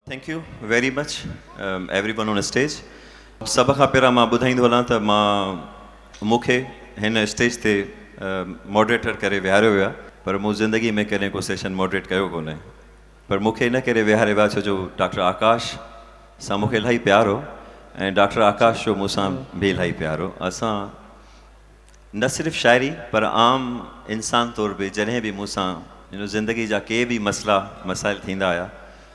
Thank you very much, everyone on stage. सब खां पहिरां मां ॿुधाईंदो हलां त मूंखे हिन स्टेज ते मॉडरेटर करे विहारियो वियो आहे, पर मूं ज़िंदगी में कॾहिं को सेशन मॉडरेट कयो कोन्हे। पर मूंखे इन करे विहारियो वियो आहे छो जो डॉक्टर आकाश सां मूंखे इलाही प्यार हो ऐं डॉक्टर आकाश जो मूंसां बि इलाही प्यार हो। असां न सिर्फ़ु शाइरी पर आम इंसान तौर बि जॾहिं बि मूंसां ज़िंदगी जा के बि मसाइल थींदा हुया,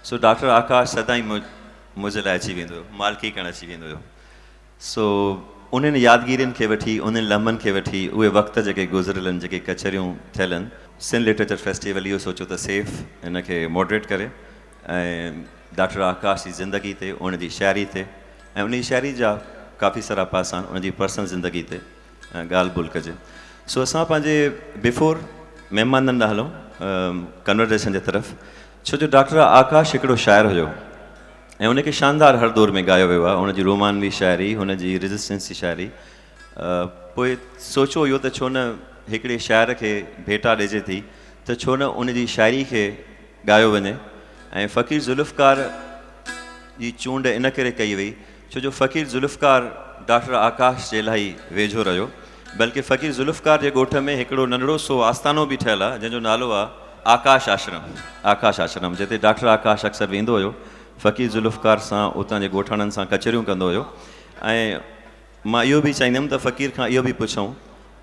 सो डॉक्टर आकाश सदाईं मुंहिंजे लाइ अची वेंदो हुयो, मालकी करणु अची वेंदो हुयो। सो उन्हनि यादगिरियुनि खे वठी, उन्हनि लम्हनि खे वठी, उहे वक़्त जेके गुज़िरियल आहिनि, जेके कचरियूं थियल आहिनि, सिंध लिटरेचर फेस्टिवल इहो सोचियो त सेफ हिन खे मॉडरेट करे ऐं डॉक्टर आकाश जी ज़िंदगी ते, उन जी शाइरी ते ऐं उन जी शाइरी जा काफ़ी सारा पासा आहिनि, उन जी पर्सनल ज़िंदगी ते ॻाल्हि ॿोल कजे। सो असां पंहिंजे बिफोर महिमाननि ॾांहुं हलूं कन्वर्सेशन जे तरफ़, छो जो डॉक्टर आकाश हिकिड़ो शाइर हुयो ऐं उनखे शानदार हर दौर में ॻायो वियो आहे। उनजी रोमानवी शाइरी, हुनजी रेज़िस्टेंस जी शाइरी, पोइ सोचो इहो त छो न हिकिड़े शाइर खे भेटा ॾिजे थी त छो न उनजी शाइरी खे ॻायो वञे। ऐं फ़क़ीर ज़ुल्फ़कार जी चूंड इन करे कई वई छो जो फ़क़ीर ज़ुल्फ़कार डॉक्टर आकाश जे इलाही वेझो रहियो, बल्कि फ़क़ीर ज़ुल्फ़कार जे ॻोठ में हिकिड़ो नंढड़ो सो आस्थानो बि ठहियलु आहे जंहिंजो नालो आहे आकाश आश्रम, जिते डॉक्टर आकाश अक्सर वेंदो हुयो, फ़क़ीर ज़ुल्फ़कार सां उतां जे ॻोठाणनि सां कचरियूं कंदो हुयो। ऐं मां इहो बि चाहींदुमि त फ़क़ीर खां इहो बि पुछूं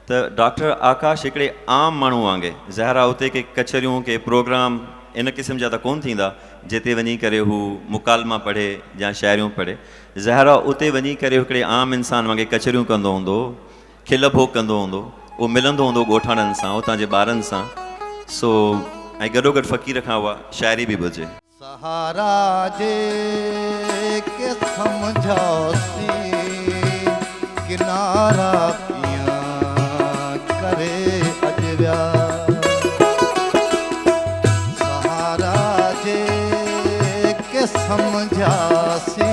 त डॉक्टर आकाश हिकिड़े आम माण्हू वांगुरु, ज़ाहिर आहे उते के कचरियूं के प्रोग्राम इन क़िस्म जा त कोन्ह थींदा जिते वञी करे हू मुकालमा पढ़े या शाइरियूं पढ़े, ज़ाहिर आहे उते वञी करे हिकिड़े आम इंसान वांगुरु कचरियूं कंदो हूंदो, खिल भोग कंदो हूंदो, उहो मिलंदो हूंदो ॻोठाणनि सां, उतां जे ॿारनि सां। सो ऐं गॾोगॾु फ़क़ीर खां उहा शाइरी बि ॿुधजे। सहारा जे के समझासी किनारा पिया करे अजव्या, सहारा जे के समझासी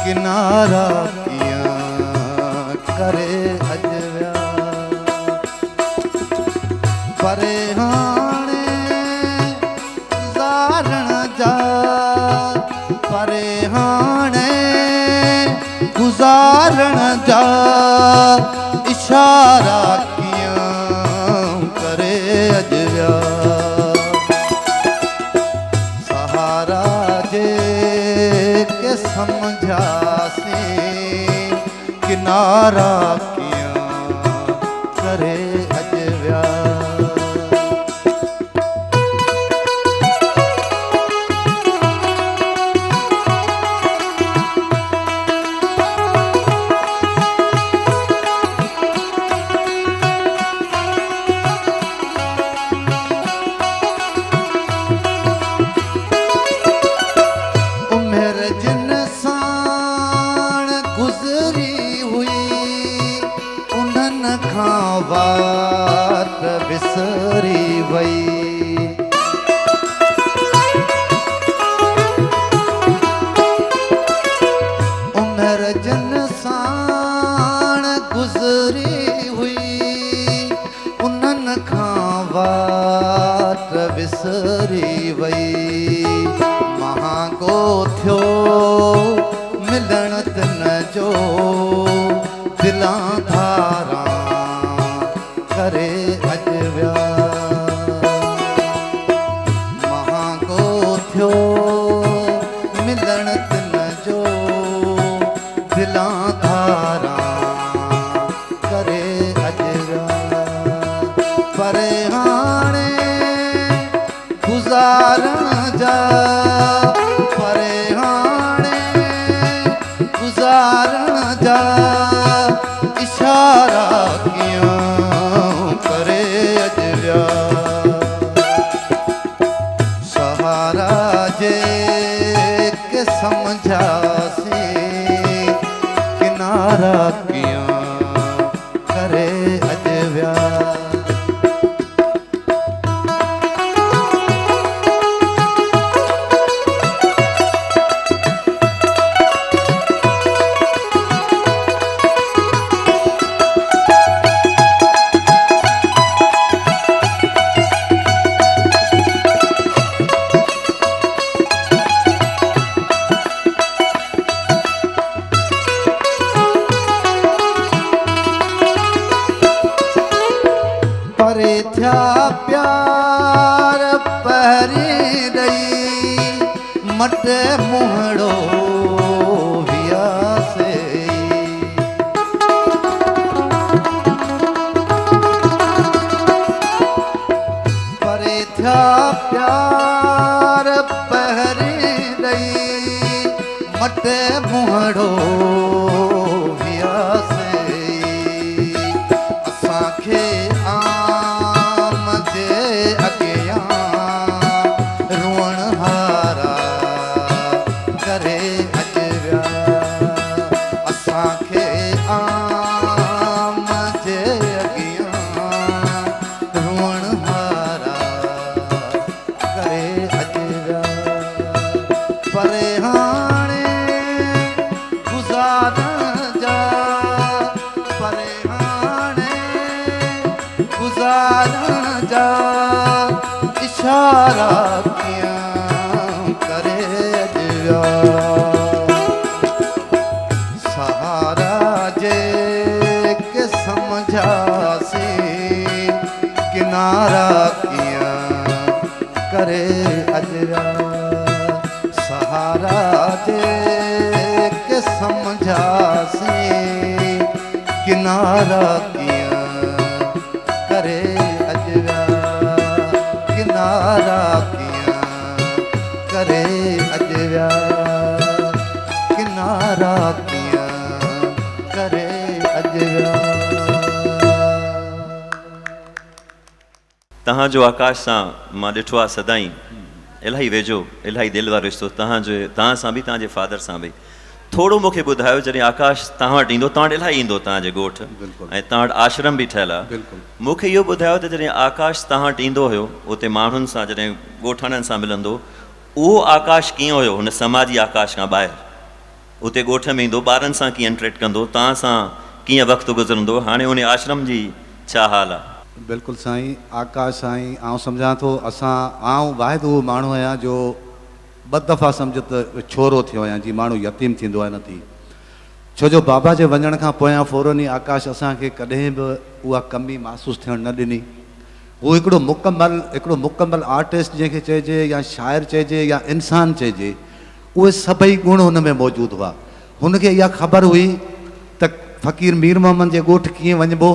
किनारा पिया करे अजव्या, परे हाणे गुज़ारण जा, परे हाणे गुज़ारण जा इशारा कीअं करे अजव्या, सहारा जे के समझासी किनारा कीअं करे अजव्या। बात विसरी वई, उमिरि जिन साण गुज़री हुई उन्हनि खां बात विसरी वई, महांगो थियो मिलण तिन जो दिलां धारा करे अजव्या, महांगो थियो मिलण तिन जो दिलां धारा करे अजव्या, परे हाणे गुज़ारण जा, परे हाणे गुज़ारण जा इशारा कीअं करे अजव्या, सहारा जे के समझासी किनारा कीअं करे अजव्या। मट मुहड़ो वियासे परे थिया प्यार पहरी दई मट मुहड़ो वियासे असांखे आम जे अॻियां रुअण हारा करे अच विया असांखे आम जे अॻियां रुअण हारा करे अच विया परे हाणे गुज़ारण जा परे हाणे गुज़ारण जा इशारा कीअं करे अच विया सहारा जे के समझासी किनारा कीअं करे अच विया सहारा जे के समझासी किनारा कीअं करे अच विया किनारा कीअं करे अच विया किनारा कीअं करे अच विया तव्हांजो आकाश सां मां ॾिठो आहे सदाईं इलाही वेझो इलाही दिलि वारो रिश्तो तव्हां सां बि तव्हांजे फादर सां बि थोरो मूंखे ॿुधायो जॾहिं आकाश तव्हां वटि ईंदो तव्हां वटि इलाही ईंदो तव्हांजे ॻोठ ऐं तव्हां वटि आश्रम बि ठहियलु आहे मूंखे इहो ॿुधायो त जॾहिं आकाश तव्हां वटि ईंदो हुयो उते माण्हुनि सां जॾहिं ॻोठाणनि सां मिलंदो उहो आकाश कीअं हुयो हुन समाजी आकाश खां ॿाहिरि उते ॻोठ में ईंदो ॿारनि सां कीअं इंटरेक्ट कंदो तव्हां सां कीअं वक़्तु गुज़रंदो हाणे उन आश्रम जी छा हाल आहे बिल्कुलु साईं आकाश साईं आउं सम्झां थो आउं वाहिद उहो माण्हू आहियां जो ॿ दफ़ा सम्झ त छोरो थियो आहियां जीअं माण्हू यतीम थींदो आहे न थी छो जो बाबा जे वञण खां पोयां फौरन ई आकाश असांखे कॾहिं बि उहा कमी महसूसु थियणु न ॾिनी हू हिकिड़ो मुकमल आर्टिस्ट जंहिंखे चइजे या शाइर चइजे या इंसान चइजे उहे सभई गुण हुन में मौजूदु हुआ हुनखे इहा ख़बर हुई त फ़क़ीर मीर मोहम्मद जे ॻोठ कीअं वञिबो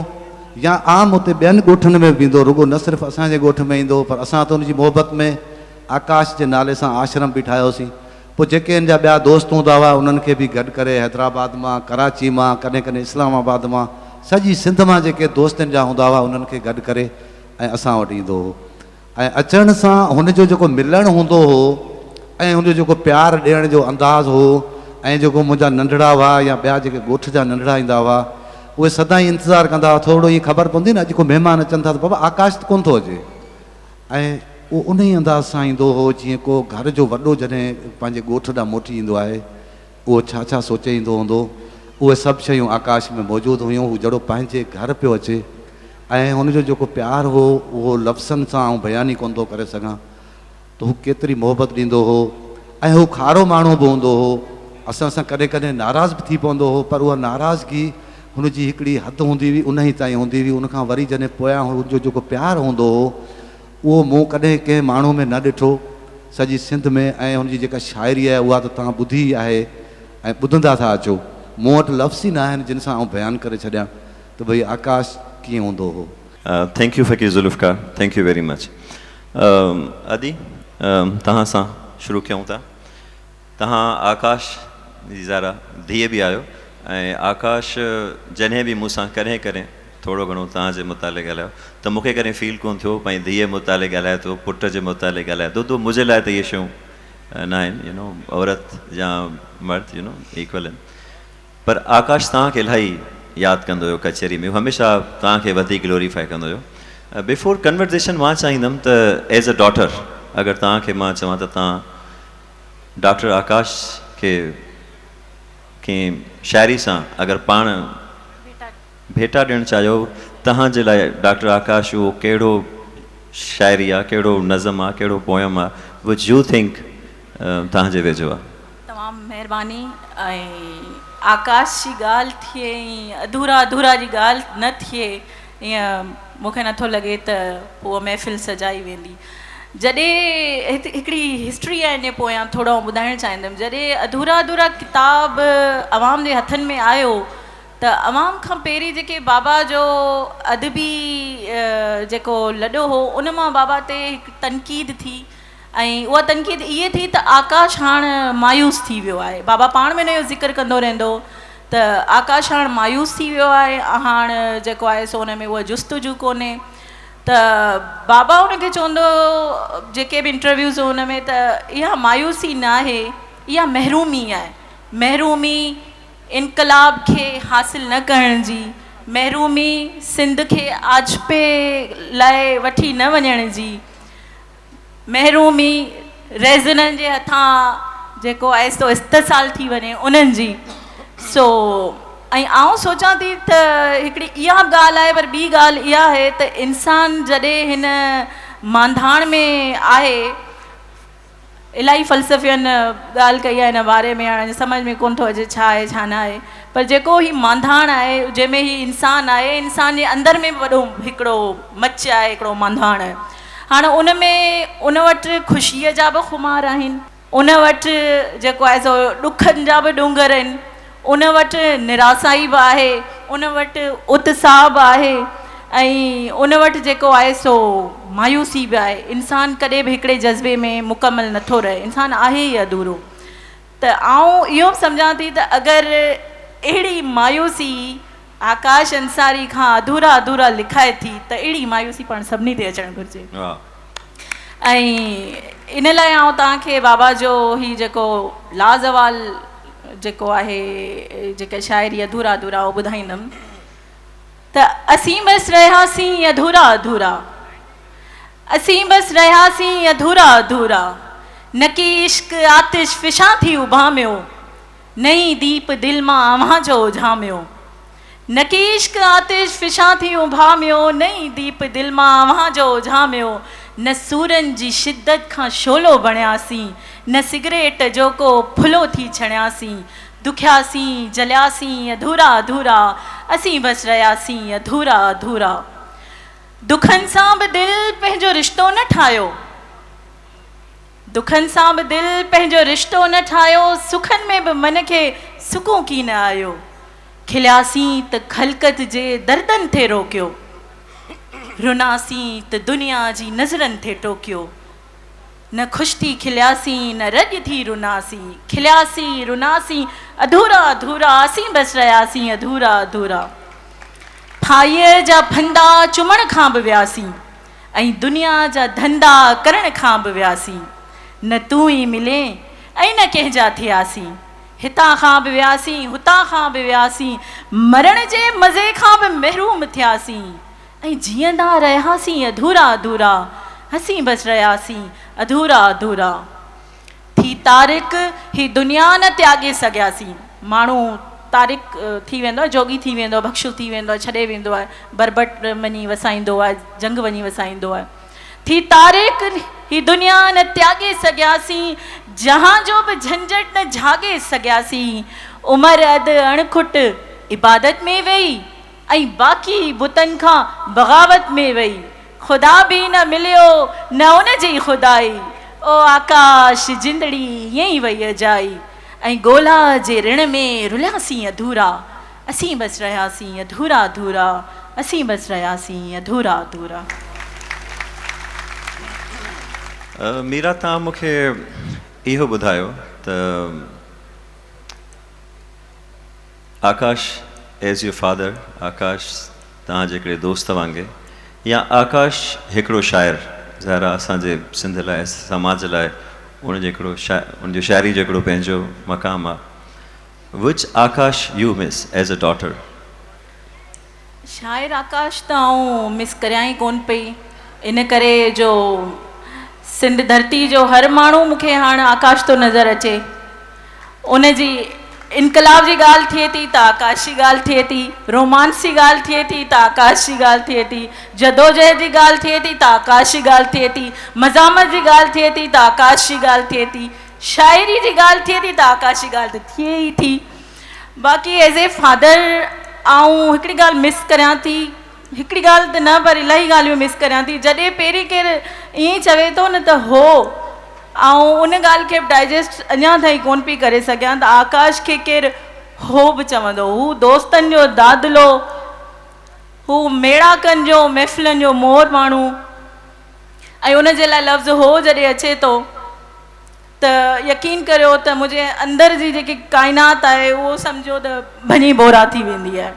या आम हुते ॿियनि ॻोठनि में बि ईंदो रुॻो न सिर्फ़ु असांजे ॻोठ में ईंदो पर असां त हुनजी मोहबत में आकाश जे नाले सां आश्रम बि ठाहियोसीं पोइ जेके हिन जा ॿिया दोस्त हूंदा हुआ उन्हनि खे बि गॾु करे हैदराबाद मां कराची मां कॾहिं कॾहिं इस्लामाबाद मां सॼी सिंध मां जेके दोस्तनि जा हूंदा हुआ उन्हनि खे गॾु करे ऐं असां वटि ईंदो हो ऐं अचण सां हुनजो जेको मिलणु हूंदो हो ऐं हुनजो जेको प्यारु ॾियण जो अंदाज़ हो ऐं जेको मुंहिंजा नंढड़ा हुआ या ॿिया जेके ॻोठ जा नंढड़ा ईंदा हुआ उहे सदाईं इंतज़ारु कंदा हुआ थोरो ईअं ख़बर पवंदी न अॼु को महिमान अचनि था त बाबा आकाश त कोन थो अचे ऐं उहो उन ई अंदाज़ सां ईंदो हो जीअं को घर जो वॾो जॾहिं पंहिंजे ॻोठ ॾांहुं मोटी ईंदो आहे उहो छा छा सोचे ईंदो हूंदो उहे सभु शयूं आकाश में मौजूदु हुयूं हू जहिड़ो पंहिंजे घर पियो अचे ऐं हुनजो जेको प्यारु हो उहो लफ़्ज़नि सां आउं बयानु ई कोन थो करे सघां त हू केतिरी मोहबत ॾींदो हो ऐं हू खारो माण्हू बि हूंदो हो असां सां कॾहिं कॾहिं नाराज़ बि थी पवंदो हो पर उहा नाराज़गी हुनजी हिकिड़ी हदि हूंदी हुई उन ई ताईं हूंदी हुई उनखां वरी जॾहिं पोयां हुनजो जेको प्यारु हूंदो हो उहो मूं कॾहिं कंहिं माण्हू में न ॾिठो सॼी सिंध में ऐं हुनजी जेका शाइरी आहे उहा त तव्हां ॿुधी आहे ऐं ॿुधंदा था अचो मूं वटि लफ़्ज़ ई न आहिनि जिन सां आउं बयानु करे छॾियां त भई आकाश कीअं हूंदो हो थैंक यू फ़कीर Zulfikar thank you very much अदी तव्हां सां शुरू कयूं था तव्हां आकाश जी ज़ारा धीअ बि आहियो ऐं आकाश जॾहिं बि मूंसां कॾहिं कॾहिं थोरो घणो तव्हांजे मुताले ॻाल्हायो त मूंखे कॾहिं फील कोन थियो पंहिंजी धीअ मुताले ॻाल्हाए थो पुट जे मुताले ॻाल्हाए थो त मुंहिंजे लाइ त इहे शयूं न आहिनि यू नो औरत या मर्द यू नो इक्वल आहिनि पर आकाश तव्हांखे इलाही यादि कंदो हुयो कचहरी में हमेशह तव्हांखे वधीक ग्लोरीफाई कंदो हुयो बिफोर कन्वर्सेशन मां चाहींदुमि त एज़ अ डॉटर अगरि तव्हांखे मां चवां त तव्हां डॉक्टर आकाश खे कंहिं शाइरी सां अगरि पाण भेटा ॾियणु चाहियो तव्हांजे लाइ डॉक्टर आकाश उहो कहिड़ो शाइरी आहे कहिड़ो नज़म आहे कहिड़ो पोयम आहे विच यू थिंक तव्हांजे वेझो आहे तमामु महिरबानी ऐं आकाश जी ॻाल्हि थिए ऐं अधूरा जी ॻाल्हि न थिए ईअं मूंखे नथो लॻे त उहा महफ़िल सजाई वेंदी जॾहिं हिकिड़ी हिस्ट्री आहे इन पोयां थोरो ॿुधाइणु चाहींदमि। जॾहिं अधूरा अधूरा किताब अवाम जे हथनि में आयो त अवाम खां पहिरीं जेके बाबा जो अदबी जेको लॾो हो उन मां बाबा ते हिकु तनक़ीद थी ऐं उहा तनक़ीद इहे थी त आकाश हाणे मायूस थी वियो आहे। बाबा पाण में हिन जो ज़िक्र कंदो रहंदो त आकाश हाणे मायूस थी वियो आहे, हाणे जेको आहे सो हुन में उहा जुस्तजू कोन्हे। त बाबा हुनखे चवंदो जेके बि इंटरव्यूज़ हुन में त इहा मायूसी न आहे, इहा महरूमी आहे। महरूमी इनकलाब खे हासिल न करण जी, महरूमी सिंध खे आजपे लाइ वठी न वञण जी, महरूमी रेज़ननि जे हथां जेको आहे सो इस्तेसाल थी वञे उन्हनि जी। सो ऐं आउं सोचां थी त हिकिड़ी इहा बि ॻाल्हि आहे, पर ॿी ॻाल्हि इहा आहे त इंसानु जॾहिं हिन मांधाण में आहे, इलाही फ़लसफ़ियनि ॻाल्हि कई आहे हिन बारे में, हाणे सम्झ में कोन थो अचे छा आहे छा न आहे, पर जेको ही मांधाण आहे जंहिंमें ही इंसानु आहे, इंसान जे अंदरि में वॾो हिकिड़ो मच आहे, हिकिड़ो मांधाण आहे। हाणे उन में उन वटि ख़ुशीअ जा बि खुमार आहिनि, उन वटि जेको आहे सो ॾुखनि जा बि ॾुंगर आहिनि, उन वटि निरासाई बि आहे, उन वटि उत्साह बि आहे, ऐं उन वटि जेको आहे सो मायूसी बि आहे। इंसानु कॾहिं बि हिकिड़े जज़्बे में मुकमल नथो रहे, इंसानु आहे ई अधूरो। त आउं इहो बि सम्झां थी त अगरि अहिड़ी मायूसी आकाश अंसारी खां अधूरा अधूरा लिखाए थी त अहिड़ी मायूसी पाण सभिनी ते अचणु घुरिजे। ऐं इन लाइ आउं तव्हांखे बाबा जो ही जेको लाज़वाल जेको आहे जेका शाइरी अधूरा अधूरा उहो ॿुधाईंदमि त असीं बसि रहियासीं अधूरा अधूरा, असीं बसि रहियासीं अधूरा अधूरा, न की इश्क आतिश फिशां थी उभामियो, नई दीप दिल मां अव्हां जो उझामियो, न की इश्क आतिश फिशां थी उभामियो, नई दीप दिल मां अव्हां जो उझामियो, न सूरनि जी शिद्दत खां शोलो बणियासीं, न सिगरेट जो को फुलो थी छणियासीं, दुखियासीं जलियासीं अधूरा अधूरा, असीं बसि रहियासीं अधूरा अधूरा। दुखनि सां बि दिलि पंहिंजो रिश्तो न ठाहियो, दुखनि सां बि दिलि पंहिंजो रिश्तो न ठाहियो, सुखनि में बि मन खे सुकून की न आयो, खिलियासीं त ख़लक़त जे दर्दनि थे रोकियो, रुनासीं त दुनिया जी नज़रनि थे टोकियो, न ख़ुशि थी खिलियासीं न रॼ थी रुनासीं, खिलियासीं रुनासीं अधूरा अधूरा, असीं बसि रहियासीं अधूरा अधूरा। फाईअ जा फंदा चुमण खां बि वियासीं, ऐं दुनिया जा धंधा करण खां बि वियासीं, न तूं ई मिले ऐं न कंहिंजा थियासीं, हितां खां बि वियासीं हुतां खां बि वियासीं, मरण जे मज़े खां बि महरूम थियासीं, ऐं जीअंदा रहियासीं अधूरा अधूरा, असीं बसि रहियासीं अधूरा अधूरा। थी तारिक ही दुनिया न त्यागे सघियासीं, माण्हू तारिक थी वेंदो आहे, जोगी थी वेंदो आहे, भक्षु थी वेंदो आहे, छॾे वेंदो आहे, बरबट वञी वसाईंदो आहे, जंग वञी वसाईंदो आहे। थी तारिक ही दुनिया न त्यागे सघियासीं, जहां जो बि झंझट न झागे सघियासीं, उमिरि अधु अणखुट इबादत में वेही, ऐं बाक़ी बुतनि खां बग़ावत में वेही, ख़ुदा बि न मिलियो न उन जी ख़ुदाई, ओ आकाश जिंदड़ी ईअं ई वई अजाई, ऐं ॻोल्हा जे ऋण में रुलियासीं अधूरा, असीं बसि रहियासीं अधूरा अधूरा, असीं बसि रहियासीं अधूरा अधूरा। मीरा तव्हां मूंखे इहो ॿुधायो त आकाश एज़ योर फादर, आकाश तव्हांजे हिकिड़े दोस्त वांगुरु, या आकाश हिकिड़ो शाइर, ज़ाहिर आहे असांजे सिंध लाइ समाज लाइ उनजो हिकिड़ो उनजो शाइरी जो हिकिड़ो पंहिंजो मक़ामु आहे। Which Akash you miss as a daughter? शाइर आकाश त आउं मिस करियां ई कोन पई, इन करे जो सिंध धरती जो हर माण्हू मूंखे हाणे आकाश थो नज़र अचे। उन जी इनकलाब जी ॻाल्हि थिए थी त आकाश जी ॻाल्हि थिए थी, रोमांस जी ॻाल्हि थिए थी त आकाश जी ॻाल्हि थिए थी, जदोजहद जी ॻाल्हि थिए थी त आकाश जी ॻाल्हि थिए थी, मज़ामत जी ॻाल्हि थिए थी त आकाश जी ॻाल्हि थिए थी, शाइरी जी ॻाल्हि थिए थी त आकाश जी ॻाल्हि त थिए ई थी। बाक़ी एज़ ए फादर आउं हिकिड़ी ॻाल्हि मिस करियां थी, हिकिड़ी ॻाल्हि त न पर इलाही ॻाल्हियूं मिस करियां थी जॾहिं पहिरीं केरु ईअं चवे थो न त हो ऐं उन ॻाल्हि खे डाइजेस्ट अञा ताईं कोन पई करे सघियां त आकाश खे केरु हो बि चवंदो हू दोस्तनि जो दादलो हू मेड़ाकनि जो महफ़िलनि जो मोर माण्हू ऐं उन जे लाइ लफ़्ज़ हो जॾहिं अचे थो त यकीन करियो त मुंहिंजे अंदरि जी जेकी काइनात आहे उहो सम्झो त भञी बोरा थी वेंदी आहे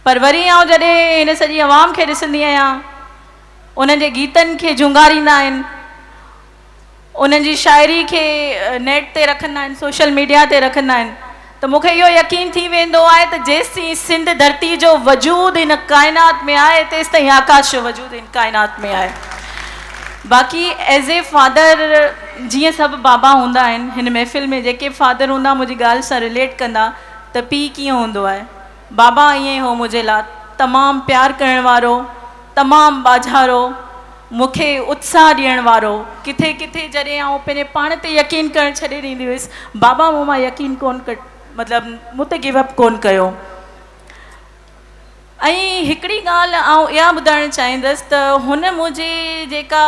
पर वरी आउं जॾहिं हिन सॼी आवाम खे ॾिसंदी आहियां उन्हनि जे गीतनि खे झुंगारींदा आहिनि उन्हनि जी शाइरी खे नेट ते रखंदा आहिनि सोशल मीडिया ते रखंदा आहिनि त मूंखे इहो यकीन थी वेंदो आहे त जेसिताईं सिंध धरती जो वजूद हिन काइनात में आहे तेसिताईं आकाश जो वजूद हिन काइनात में आहे बाक़ी एज़ ए फादर जीअं सभु बाबा हूंदा आहिनि हिन महफ़िल में जेके फादर हूंदा मुंहिंजी ॻाल्हि सां रिलेट कंदा त पीउ कीअं हूंदो आहे बाबा ईअं ई हो मुंहिंजे लाइ तमामु प्यारु करण वारो तमामु बाझारो मूंखे उत्साह ॾियण वारो किथे किथे जॾहिं आउं पंहिंजे पाण ते यकीन करणु छॾे ॾींदी हुअसि बाबा मूं मां यकीन कोन मतिलबु मूं ते गिव अप कोन कयो ऐं हिकिड़ी ॻाल्हि आउं इहा ॿुधाइणु चाहींदसि त हुन मुंहिंजी जेका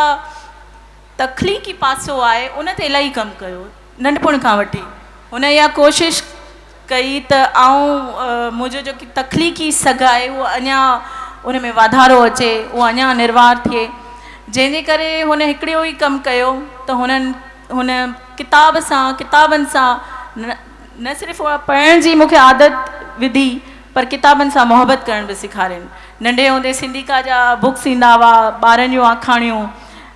तख़लीक़ी पासो आहे उन ते इलाही कमु कयो नंढपण खां वठी हुन इहा कोशिशि कई त आउं मुंहिंजो जेकी तख़लीक़ी सघ आहे उहो अञा उन में वाधारो अचे उहो अञा निर्वार थिए जंहिंजे करे हुन हिकिड़ो ई कमु कयो त हुन किताबनि सां न सिर्फ़ु पढ़ण जी मूंखे आदत विधी पर किताबनि सां मोहबत करण बि सेखारियनि नंढे हूंदे सिंधिका जा बुक्स ईंदा हुआ ॿारनि जूं आखाणियूं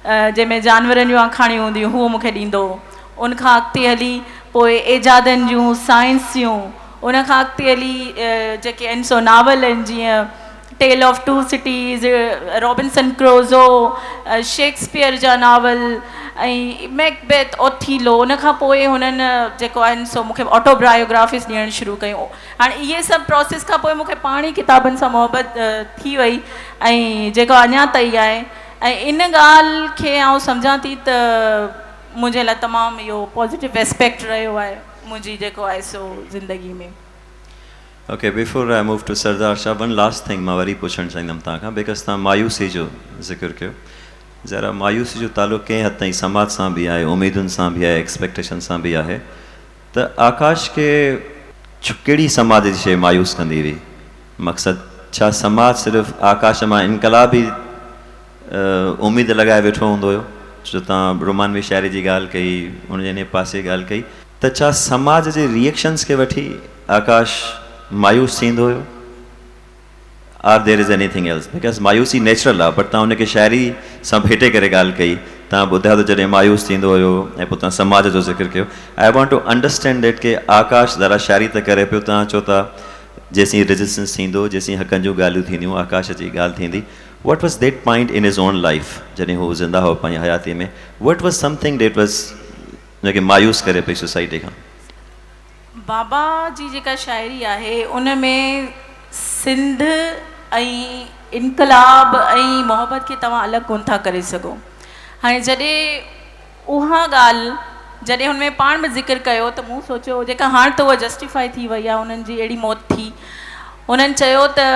जंहिंमें जानवरनि जूं आखाणियूं हूंदियूं उहो मूंखे ॾींदो उनखां अॻिते हली पोइ एजादनि जूं साइंस जूं उनखां अॻिते हली जेके आहिनि सो नावल आहिनि जीअं tale of two cities Robinson Crusoe Shakespeare जा नावल ऐं मैकबेथ ओथीलो उनखां पोइ हुननि जेको आहिनि सो मूंखे ऑटोबायोग्राफीस ॾियणु शुरू कयूं हाणे इहे सभु प्रोसेस खां पोइ मूंखे पाण ई किताबनि सां मोहबत थी वई ऐं जेको अञा ताईं आहे ऐं इन ॻाल्हि खे आउं सम्झां थी त मुंहिंजे लाइ तमामु इहो पॉज़िटिव एस्पेक्ट रहियो आहे मुंहिंजी जेको आहे सो ज़िंदगी में Okay, before I move to Sardar Shah, one last thing मां वरी पुछणु चाहींदुमि तव्हांखां बिकॉज़ तव्हां मायूसी जो ज़िक्र कयो ज़रा मायूसी जो तालुक़ु कंहिं हद ताईं समाज सां बि आहे उमेदुनि सां बि आहे एक्सपेक्टेशन सां बि आहे त आकाश खे कहिड़ी समाज जी शइ मायूस कंदी हुई मक़सदु छा समाज सिर्फ़ु आकाश मां इनकलाबी उमेद लॻाए वेठो हूंदो हुयो जो तव्हां रोमानवी शाइरी जी ॻाल्हि कई उन पासे ॻाल्हि कई त छा समाज जे रिएक्शन्स खे वठी आकाश मायूस थींदो हुयो are there is anything else because मायूसी नेचुरल आहे बट तव्हां हुनखे शाइरी सां भेटे करे ॻाल्हि कई तव्हां ॿुधायो त जॾहिं मायूस थींदो हुयो ऐं पोइ तव्हां समाज जो ज़िक्र कयो I want to understand that के आकाश ज़रा शाइरी त करे पियो तव्हां चओ था जेसीं रेजिस्टेंस थींदो जेसीं हक़नि जूं ॻाल्हियूं थींदियूं आकाश जी ॻाल्हि थींदी वट was that point in his on life जॾहिं हू ज़िंदा हो पंहिंजी हयाती में वट वॉज समथिंग दैट वॉज जेके मायूस करे पई सोसाइटी खां बाबा जी जेका शाइरी आहे उन में सिंध ऐं इनकलाब ऐं मोहबत खे तव्हां अलॻि कोन था करे सघो हाणे जॾहिं उहा ॻाल्हि जॾहिं हुन में पाण बि ज़िक्र कयो त मूं सोचियो जेका हाणे त उहा जस्टिफाई थी वई आहे उन्हनि जी अहिड़ी मौत थी उन्हनि चयो त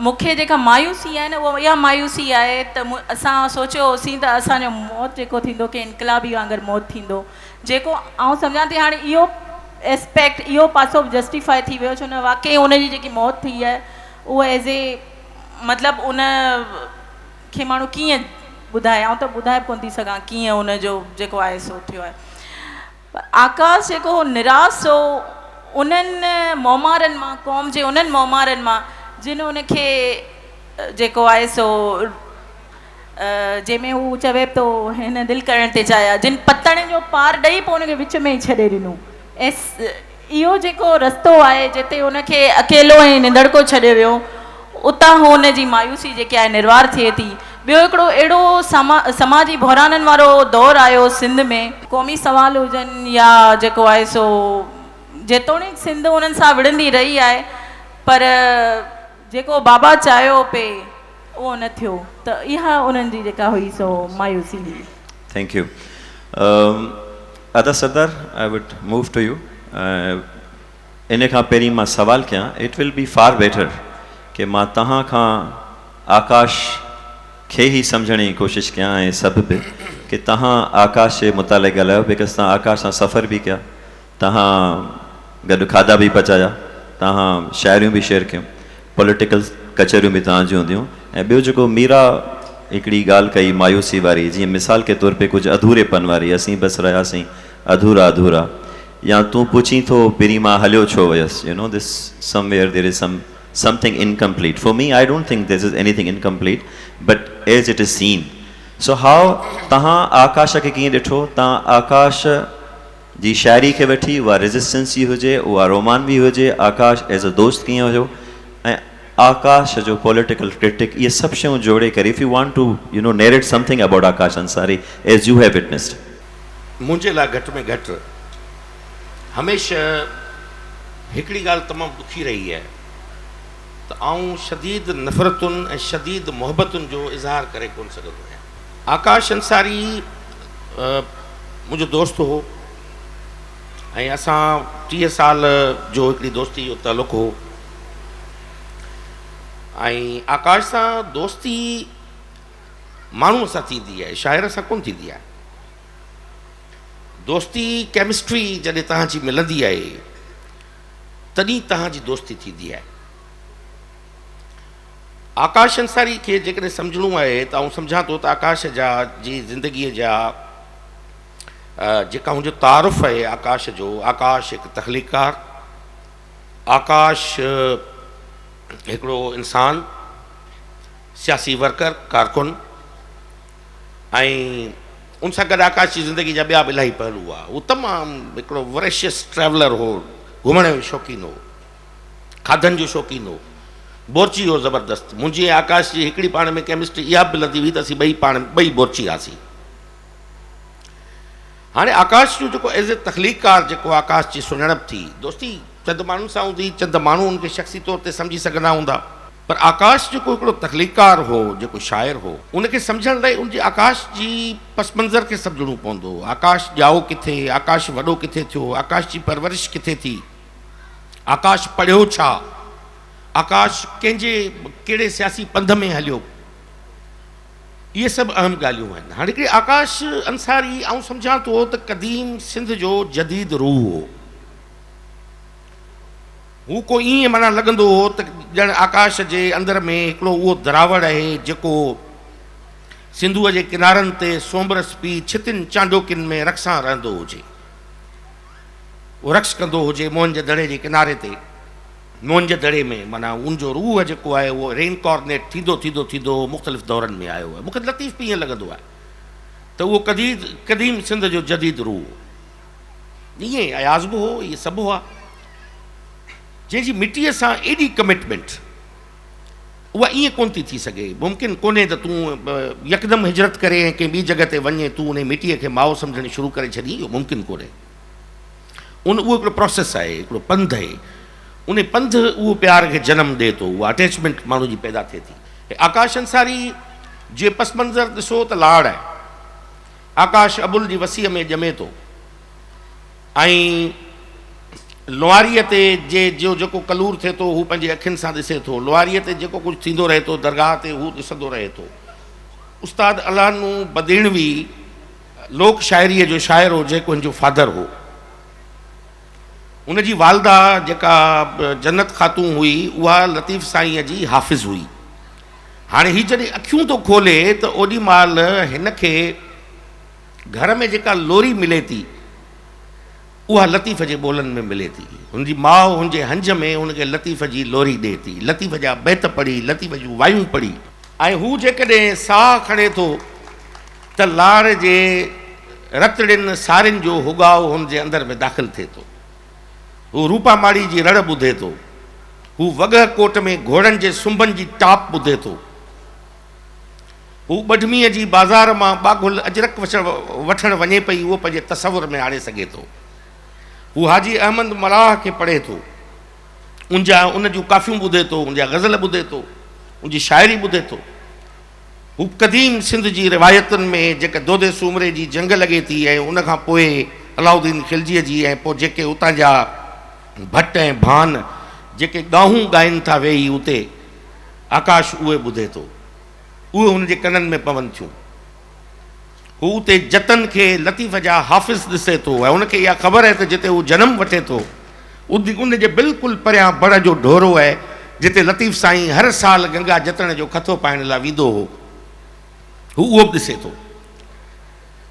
मूंखे जेका मायूसी आहे न उहा इहा मायूसी आहे त असां सोचियोसीं त असांजो मौत जेको थींदो की इनकलाबी वांगुरु मौत थींदो जेको आउं सम्झां थी हाणे इहो एस्पेक्ट इहो पासो जस्टिफाई थी वियो छो न वाक़ई हुनजी जेकी मौत थी आहे उहा एज़ ए मतिलबु उन खे माण्हू कीअं ॿुधाए आउं त ॿुधाए कोन थी सघां कीअं उनजो जेको आहे सो थियो आहे आकाश जेको निराश हो उन्हनि मोमारनि मां क़ौम जे उन्हनि मोमारनि मां जिन उनखे जेको आहे सो जंहिंमें हू चवे थो हिन दिलि करण ते चाहिया जिन पतण जो पार ॾेई पोइ हुनखे विच में ई छॾे ॾिनो ऐं इहो जेको रस्तो आहे जिते हुनखे अकेलो ऐं निंदड़को छॾियो वियो उतां हू हुनजी मायूसी जेकी आहे निर्वार थिए थी ॿियो हिकिड़ो अहिड़ो समाजी बहिराननि वारो दौरु आयो सिंध में क़ौमी सवाल हुजनि या जेको आहे सो जेतोणीकि सिंध उन्हनि सां विढ़ंदी रही आहे पर जेको बाबा चाहियो पिए उहो न थियो त इहा उन्हनि जी जेका हुई सो मायूसी हुई थैंक यू अदा Sardar I would move to you इन खां पहिरीं मां सवाल कयां it will be far better कि मां तहां खां आकाश खे ही सम्झण जी कोशिशि कयां ऐं सभु बि कि तहां आकाश जे मुतालिक़ ॻाल्हायो, बिकॉज़ तव्हां आकाश सां सफ़र बि कया, तहां गॾु खाधा बि पचाया, तहां शायरियूं बि शेयर कयूं, पॉलिटिकल कचहरियूं बि तव्हां जूं हूंदियूं। ऐं ॿियो जेको मीरा हिकिड़ी ॻाल्हि कई मायूसी वारी, जीअं मिसाल के तौर पे कुझु अधूरेपन वारी, असीं बसि रहियासीं अधूरा अधूरा, या तूं पुछी थो पहिरीं मां हलियो छो वियसि, you know this somewhere there is something incomplete. For me, I don't think this is anything incomplete, but as it is seen. So how तहां आकाश खे कीअं ॾिठो, तव्हां आकाश जी शायरी खे वठी, उहा रेजिस्टेंस जी हुजे, उहा रोमान बि हुजे, आकाश एज अ दोस्त कीअं हुयो, ऐं आकाश जो पॉलिटिकल क्रिटिक, इहे सभु शयूं जोड़े करे, if you want to you know narrate something about Akash Ansari as you have witnessed. मुंहिंजे लाइ घटि में घटि हमेशह हिकिड़ी ॻाल्हि तमामु ॾुखी रही आहे त आऊं शदीद नफ़रतुनि ऐं शदीद मोहबतुनि जो इज़हार करे कोन सघंदो आहियां। आकाश अंसारी मुंहिंजो दोस्त हो ऐं असां 30 साल जो हिकिड़ी दोस्ती जो तालुक़ु हो, ऐं आकाश सां दोस्ती माण्हूअ सां थींदी आहे, शाइर सां कोन थींदी आहे। दोस्ती केमिस्ट्री जॾहिं तव्हांजी मिलंदी आहे तॾहिं तव्हांजी दोस्ती थींदी आहे। आकाश अंसारी खे जेकॾहिं सम्झणो आहे त आउं सम्झां थो त आकाश जा जी ज़िंदगीअ जा जेका हुनजो तारुफ़ आहे आकाश जो, आकाश हिकु तख़लीक़कार, आकाश हिकिड़ो इंसान, सियासी वर्कर, कारकुन, ऐं उन सां गॾु आकाश जी ज़िंदगी जा ॿिया बि इलाही पहलू हुआ। उहो तमामु हिकिड़ो वरेशियस ट्रैवलर हो, घुमण जो शौक़ीन हो, खाधनि जो शौक़ीन हो, बोरची हो ज़बरदस्त। मुंहिंजी आकाश जी हिकिड़ी पाण में केमिस्ट्री इहा बि मिलंदी हुई त असीं ॿई बोरची हुआसीं। हाणे आकाश जो जेको एज़ ए तख़लीक़कार जेको आकाश जी सुञाणप थी, दोस्ती चंद माण्हुनि सां हूंदी, चंद माण्हू उनखे शख़्सी तौर ते सम्झी सघंदा हूंदा, पर आकाश जेको हिकिड़ो तख़लीक़कार हो, जेको शाइर हो, उनखे सम्झण लाइ उनजी आकाश जी पस मंज़र खे सम्झणो पवंदो। आकाश ॼाओ किथे, आकाश वॾो किथे थियो, आकाश जी परवरिश किथे थी, आकाश पढ़ियो छा, आकाश कंहिंजे कहिड़े सियासी पंध में हलियो, इहे सभु अहम ॻाल्हियूं आहिनि। हाणे हिकिड़ी आकाश अंसारी आउं सम्झां थो त क़दीम सिंध जो जदीद रूह हो। हू को ईअं माना लॻंदो हो त ॼण आकाश जे अंदर में हिकिड़ो उहो दरावड़ आहे जेको सिंधूअ जे किनारनि ते सोमरस पी छितिन चांडोकिन में रक़्सां रहंदो हुजे, उहो रक़्स कंदो हुजे मोहन जे दड़े जे किनारे ते, मोहन जे दड़े में, माना उनजो रूह जेको आहे उहो रेनकॉर्नेट थींदो थींदो थींदो मुख़्तलिफ़ दौरनि में आयो आहे। मूंखे लतीफ़ बि ईअं लॻंदो आहे त उहो क़दीम सिंध जो जदीद रूह, ईअं अयाज़ बि हो, इहे सभु हुआ, जंहिंजी मिटीअ सां एॾी कमिटमेंट उहा ईअं कोन थी थी सघे। मुमकिन कोन्हे त तूं यकदमि हिजरत करे ऐं कंहिं ॿी जॻह ते वञे तूं उन मिटीअ खे माउ सम्झणी शुरू करे छॾी, इहो मुमकिन कोन्हे। उहो हिकिड़ो प्रोसेस आहे, हिकिड़ो पंध आहे, उन पंध उहो प्यार खे जनमु ॾिए थो, उहा अटैचमेंट माण्हू जी पैदा थिए थी। आकाश अंसारी जे पस मंज़र ॾिसो त लाड़ आहे, आकाश अबुल जी वसीअ में ॼमे थो, ऐं लुआरीअ ते जेको कलूर थिए थो हू पंहिंजी अखियुनि सां ॾिसे थो, लुआरीअ ते जेको कुझु थींदो रहे थो दरगाह ते हू ॾिसंदो रहे थो। उस्ताद अलानू बदीणवी लोक शाइरीअ जो शाइर हो जेको हिनजो फादर हो, उनजी वालदा जेका जन्नत ख़ातून हुई उहा लतीफ़ साईंअ जी हाफ़िज़ हुई। हाणे हीउ जॾहिं अखियूं थो खोले त ओॾी महिल हिन खे घर में जेका लोरी मिले थी उहा लतीफ़ जे ॿोलनि में मिले थी। हुनजी माउ हुनजे हंज में हुनखे लतीफ़ जी लोरी ॾिए थी, लतीफ़ जा बैत पढ़ी, लतीफ़ जूं वायूं पढ़ी, ऐं हू जेकॾहिं साहु खणे थो त लाड़ जे रतड़ियुनि सारियुनि जो हुगाव हुनजे अंदरि में दाख़िल थिए थो। हू रूपा माड़ी जी रड़ ॿुधे थो, हू वॻह कोट में घोड़नि जे सुंभनि जी टाप ॿुधे थो, हू ॿढमीअ जी बाज़ार मां बागुल अजरक वठणु वञे पई, उहो पंहिंजे तसवुर में आणे सघे थो। हू हाजी अहमद मलाह खे पढ़े थो, उन जूं काफ़ियूं ॿुधे थो, उनजा ग़ज़ल ॿुधे थो, उनजी शाइरी ॿुधे थो। हू क़दीम सिंध जी रिवायतुनि में जेका दोदे सूमरे जी जंग लॻे थी ऐं उनखां पोइ अलाउद्दीन खिलजीअ जी, ऐं पोइ जेके उतां जा भट ऐं भान जेके ॻाहूं ॻाइनि था वेही उते, आकाश उहे ॿुधे थो, उहे हुनजे कननि में पवनि थियूं। हू उते जतन खे लतीफ़ जा हाफ़िज़ ॾिसे थो ऐं उनखे इहा ख़बर आहे त जिते हू जनमु वठे थो उनजे बिल्कुलु परियां बड़ जो ढोरो आहे जिते लतीफ़ साईं हर साल गंगा जतन जो खथो पाइण लाइ वेंदो हो, हू उहो बि ॾिसे थो।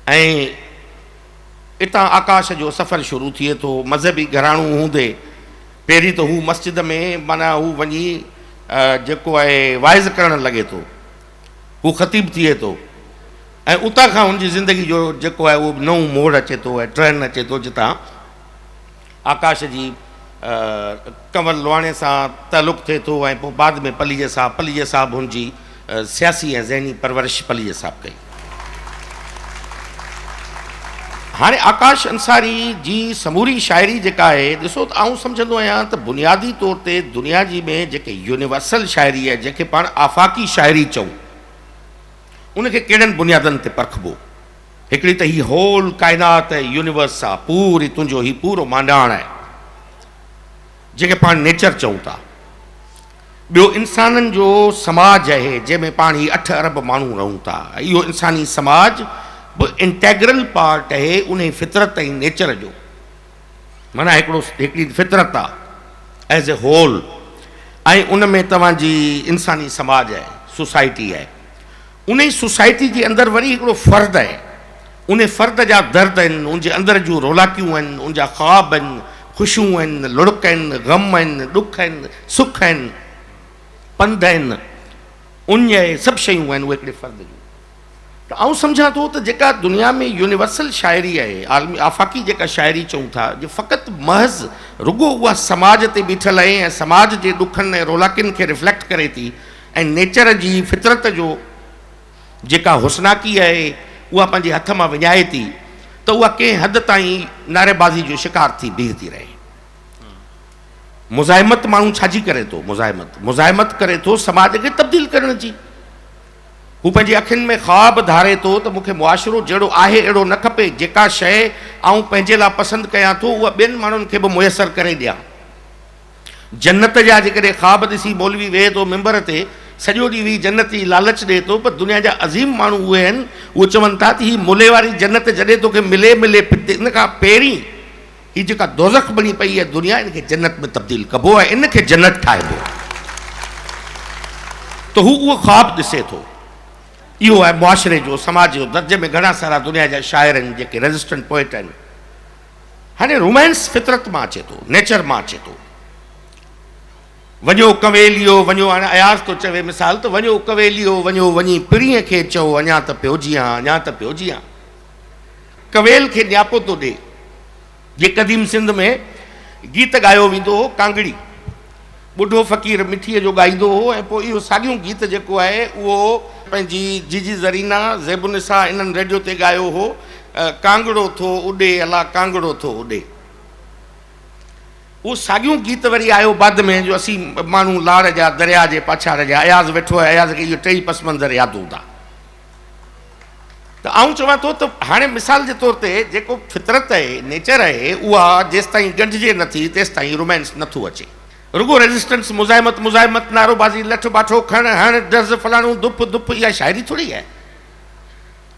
ऐं इतां आकाश जो सफ़र शुरू थिए थो। मज़हबी घराणो हूंदे पहिरीं त हू मस्जिद में माना हू वञी जेको आहे वाइज़ करणु लॻे थो, हू ख़तीब थिए थो ऐं उतां खां हुनजी ज़िंदगी जो जेको आहे उहो नओं मोड़ अचे थो ऐं ट्रेन अचे थो जितां आकाश जी कंवर लोहाणे सां तालुक़ु थिए थो ऐं पोइ बाद में पलीअ साहब हुनजी सियासी ऐं ज़हनी परवरिश पलीअ साहब कई। हाणे आकाश अंसारी जी समूरी शाइरी जेका आहे ॾिसो त आउं सम्झंदो आहियां त बुनियादी तौर ते दुनिया जी में जेके यूनिवर्सल शाइरी आहे जंहिंखे पाण आफ़ाक़ी शाइरी चऊं उनखे कहिड़नि बुनियादनि ते परखिबो। हिकिड़ी त ही होल काइनात ऐं यूनिवर्स आहे, पूरी तुंहिंजो ही पूरो मांडाण आहे जंहिंखे पाण नेचर चऊं था। ॿियो इंसाननि जो समाज आहे जंहिंमें पाण ही 8 अरब माण्हू रहूं था। इहो इंसानी समाज बि इंटेग्रल पार्ट आहे उन फितरत ऐं नेचर जो, माना हिकिड़ी फितरत आहे एज़ ए होल ऐं उन में तव्हांजी इंसानी समाज आहे, सोसाइटी आहे। उन ई सोसाइटी जे अंदरि वरी हिकिड़ो फ़र्द आहे, उन फ़र्द जा दर्द आहिनि, उनजे अंदरि जूं रौलाकियूं आहिनि, उनजा ख़्वाब आहिनि, ख़ुशियूं आहिनि, लुड़क आहिनि, ग़म आहिनि, ॾुख आहिनि, सुख आहिनि, पंध आहिनि, उन सभु शयूं आहिनि उहे हिकिड़े फ़र्द जूं। त आउं सम्झां थो त जेका दुनिया में यूनिवर्सल शाइरी आहे, आलमी आफ़ाक़ी जेका शाइरी चऊं था, जो फ़क़ति महज़ रुगो उहा समाज ते बीठल आहे ऐं समाज जे ॾुखनि ऐं रौलाकियुनि खे रिफ्लेक्ट करे थी ऐं नेचर जी फितरत जो जेका हुस्नाकी आहे उहा पंहिंजे हथ मां विञाए थी, त उहा कंहिं हद ताईं नारेबाज़ी जो शिकार थी बीह थी रहे। मुज़ाहिमत माण्हू छाजी करे थो? मुज़ाहिमत करे थो समाज खे तब्दील करण जी। हू पंहिंजी अखियुनि में ख़्वाब धारे थो त मूंखे मुआशिरो जहिड़ो आहे अहिड़ो न खपे, जेका शइ आउं पंहिंजे लाइ पसंदि कयां थो उहा ॿियनि माण्हुनि खे बि मुयसरु करे ॾियां। जन्नत जा जेकॾहिं ख़्वाब ॾिसी मौलवी वेहे थो मिंबर ते सॼो ॾींहुं वी जन्नत जी लालच ॾिए थो, पर दुनिया जा अज़ीम माण्हू उहे आहिनि, उहे चवनि था त हीअ मुले वारी जन्नत जॾहिं तोखे मिले इन खां पहिरीं हीअ जेका दोज़ख बणी पई आहे दुनिया, इनखे जन्नत में तब्दील कबो आहे, इनखे जन्नत ठाहिबो। त हू उहो ख़्वाब ॾिसे थो। इहो आहे मुआशिरे जो, समाज जो दर्जे में घणा सारा दुनिया जा शाइर आहिनि जेके रेज़िस्टेंट पोइट आहिनि। हाणे रोमांस फितरत मां अचे थो, नेचर मां अचे थो। वञो कवेलियो वञो, हाणे अयाज़ थो चवे मिसाल, त वञो कवेलियो वञो, वञी पिड़ीअ खे चओ अञा त पियोजियां, अञा त पियोजियां। कवेल खे न्यापो थो ॾे। जे क़दीम सिंध में गीत ॻायो वेंदो हो, कांगड़ी, ॿुढो फ़क़ीर मिठीअ जो ॻाईंदो हो ऐं पोइ इहो साॻियो गीत जेको आहे उहो पंहिंजी जीजी ज़रीना ज़ेबुनिसा इन्हनि रेडियो ते ॻायो हो, कांगड़ो थो उॾे अला कांगड़ो थो उॾे। उहो साॻियो गीत वरी आयो बाद में, जो असीं माण्हू लाड़ जा दरिया जे पाछाड़ जा, अयाज़ वेठो आहे, अयाज़ खे इहो टई पस मंज़र यादि हूंदा। त आउं चवां थो त हाणे मिसाल जे तौर ते जेको फितरत आहे, नेचर आहे, उहा जेसि ताईं गॾिजे नथी तेसि ताईं रोमांस नथो अचे। रुगो रेज़िस्टेंस, मुज़ाहिमत, नारोबाज़ी, लठ बाठो, खण हण, दर्ज़ फलाणो, दुप दुप, इहा शाइरी थोरी आहे।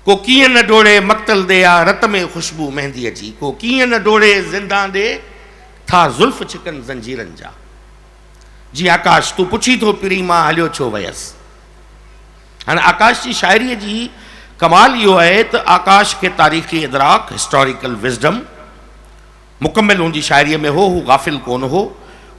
को कीअं न डोड़े मक़तल दे आ रत में ख़ुशबू मेहंदीअ जी, को कीअं न डोड़े ज़िंदा दे था ज़ुल्फ़ छिकनि ज़ंजीरनि जा। जी आकाश तूं पुछी थो पिरी मां हलियो छो वयसि। हाणे आकाश जी शाइरीअ जी कमाल इहो आहे त आकाश खे तारीख़ी इदराक, हिस्टोरिकल विज़डम मुकमिल हुनजी शाइरीअ में हो, हू गाफ़िल कोन हो,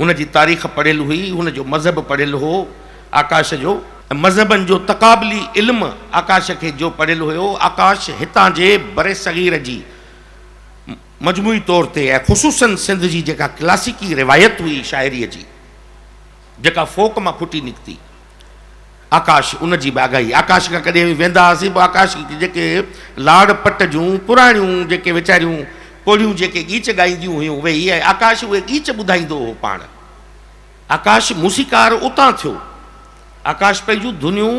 हुनजी तारीख़ पढ़ियलु हुई, हुनजो मज़हब पढ़ियलु हो आकाश जो, मज़हबनि जो तक़ाबली इल्मु आकाश खे जो पढ़ियलु हुयो। आकाश हितां जे बरे सग़ीर जी मजमूई तौर ते ऐं ख़ुसूसन सिंध जी जेका क्लासिकी रिवायत हुई शाइरीअ जी, जेका फोक मां फुटी निकिती, आकाश उन जी बाग़ाई। आकाश खां कॾहिं वेंदा हुआसीं, पोइ आकाश जेके लाड़ पट जूं पुराणियूं जेके वीचारियूं कोड़ियूं जेके गीच ॻाईंदियूं हुयूं वेही ऐं आकाश उहे गीच ॿुधाईंदो हो पाण। आकाश मूसीकार उतां थियो, आकाश पंहिंजूं धुनियूं